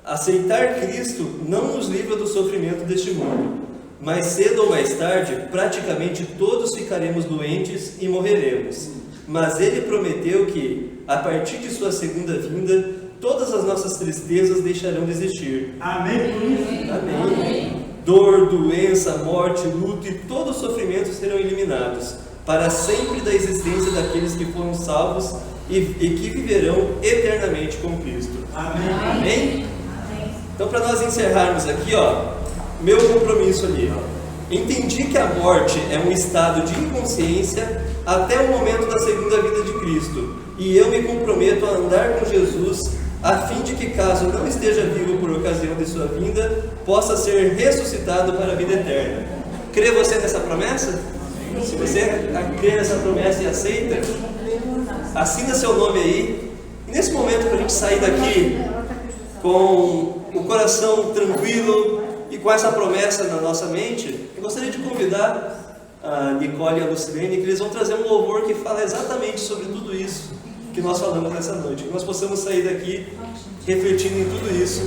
Aceitar Cristo não nos livra do sofrimento deste mundo, mas cedo ou mais tarde, praticamente todos ficaremos doentes e morreremos. Mas ele prometeu que, a partir de sua segunda vinda, todas as nossas tristezas deixarão de existir. Amém. Amém. Dor, doença, morte, luto e todo sofrimento serão eliminados, para sempre da existência daqueles que foram salvos e que viverão eternamente com Cristo. Amém. Amém? Então, para nós encerrarmos aqui, ó, meu compromisso ali, ó. Entendi que a morte é um estado de inconsciência até o momento da segunda vida de Cristo, e eu me comprometo a andar com Jesus, a fim de que, caso não esteja vivo por ocasião de sua vinda, possa ser ressuscitado para a vida eterna. Crê você nessa promessa? Se você crê nessa promessa e aceita, assina seu nome aí. E nesse momento, para a gente sair daqui com o coração tranquilo e com essa promessa na nossa mente, eu gostaria de convidar a Nicole e a Lucilene, que eles vão trazer um louvor que fala exatamente sobre tudo isso que nós falamos nessa noite, que nós possamos sair daqui refletindo em tudo isso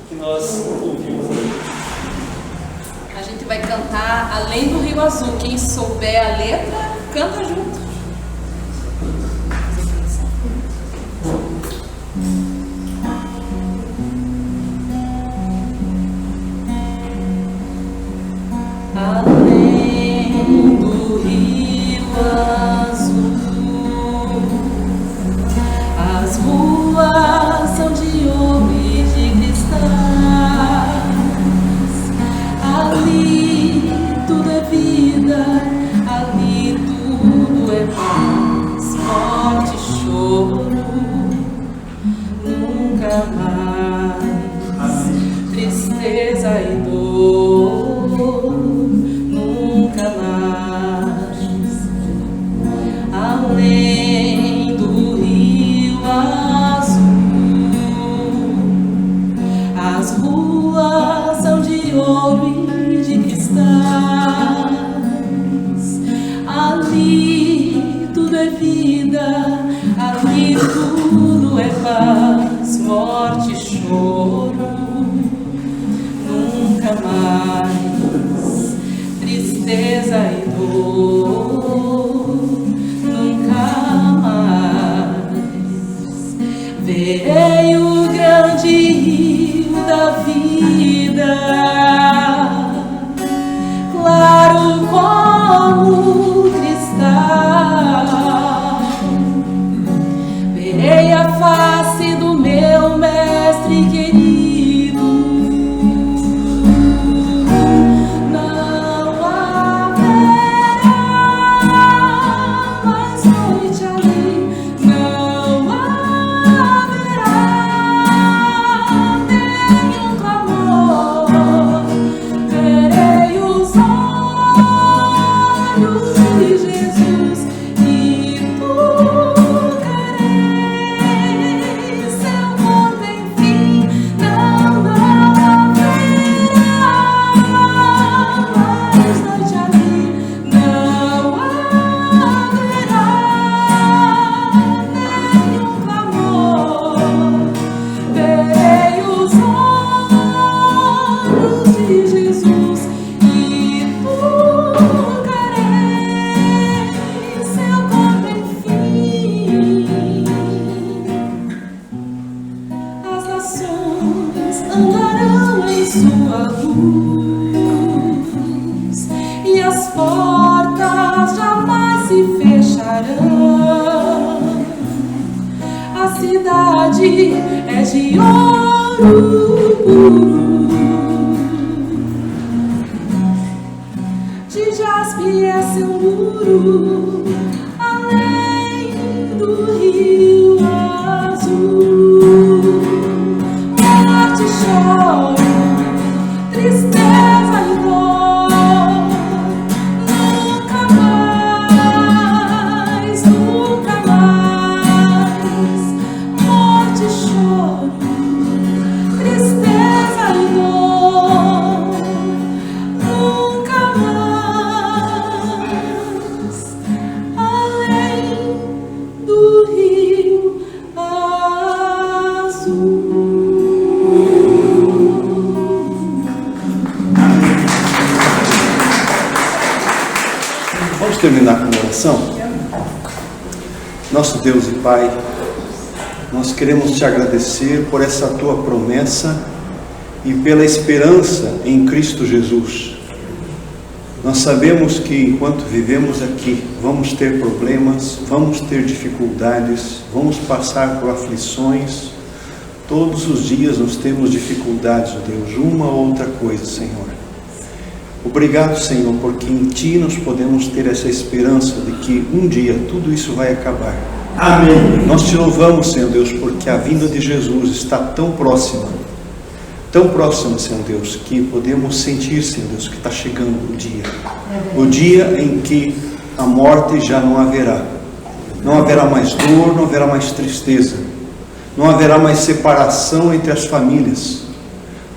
que nós ouvimos hoje. A gente vai cantar Além do Rio Azul. Quem souber a letra, canta junto. Além do Rio Azul, as ruas são de ouro e de cristais. Ali tudo é vida, ali tudo é paz, morte e choro, nunca mais tristeza e dor, nunca mais. Além do Rio Azul, as ruas são de ouro e de cristais. Ali tudo é vida, ali tudo é paz, morte e choro, nunca mais tristeza e dor, nunca mais. Verei o grande rio da vida, claro como cristal. Verei a face do meu mestre querido. Não haverá mais noite ali, não haverá nenhum clamor. Verei os olhos de Jesus e tocarei sua luz, e as portas jamais se fecharão. A cidade é de ouro puro, de jaspe é seu muro, além do rio azul. Morte, choro, tristeza e dor, nunca mais, nunca mais. Morte, choro, tristeza e dor, nunca mais, além do rio azul. Vamos terminar com uma oração? Nosso Deus e Pai, nós queremos te agradecer por essa tua promessa e pela esperança em Cristo Jesus. Nós sabemos que enquanto vivemos aqui, vamos ter problemas, vamos ter dificuldades, vamos passar por aflições. Todos os dias nós temos dificuldades, ó Deus, uma ou outra coisa, Senhor. Obrigado, Senhor, porque em Ti nós podemos ter essa esperança de que um dia tudo isso vai acabar. Amém. Nós te louvamos, Senhor Deus, porque a vinda de Jesus está tão próxima, Senhor Deus, que podemos sentir, Senhor Deus, que está chegando o dia em que a morte já não haverá. Não haverá mais dor, não haverá mais tristeza, não haverá mais separação entre as famílias,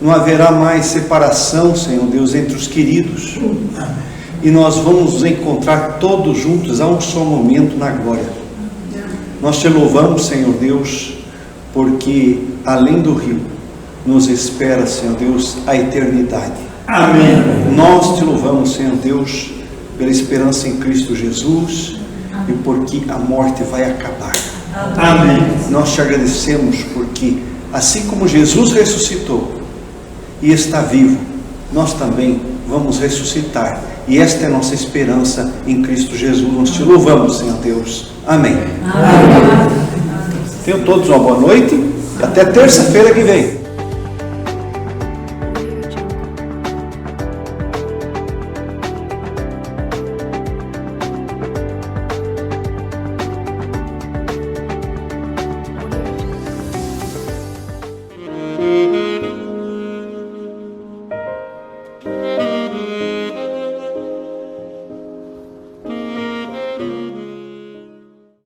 não haverá mais separação, Senhor Deus, entre os queridos. E nós vamos nos encontrar todos juntos a um só momento na glória. Nós te louvamos, Senhor Deus, porque além do rio nos espera, Senhor Deus, a eternidade. Amém. Nós te louvamos, Senhor Deus, pela esperança em Cristo Jesus e porque a morte vai acabar. Amém. Nós te agradecemos porque assim como Jesus ressuscitou e está vivo, nós também vamos ressuscitar. E esta é a nossa esperança em Cristo Jesus. Nós te louvamos, Senhor Deus. Amém. Tenham todos uma boa noite e até terça-feira que vem.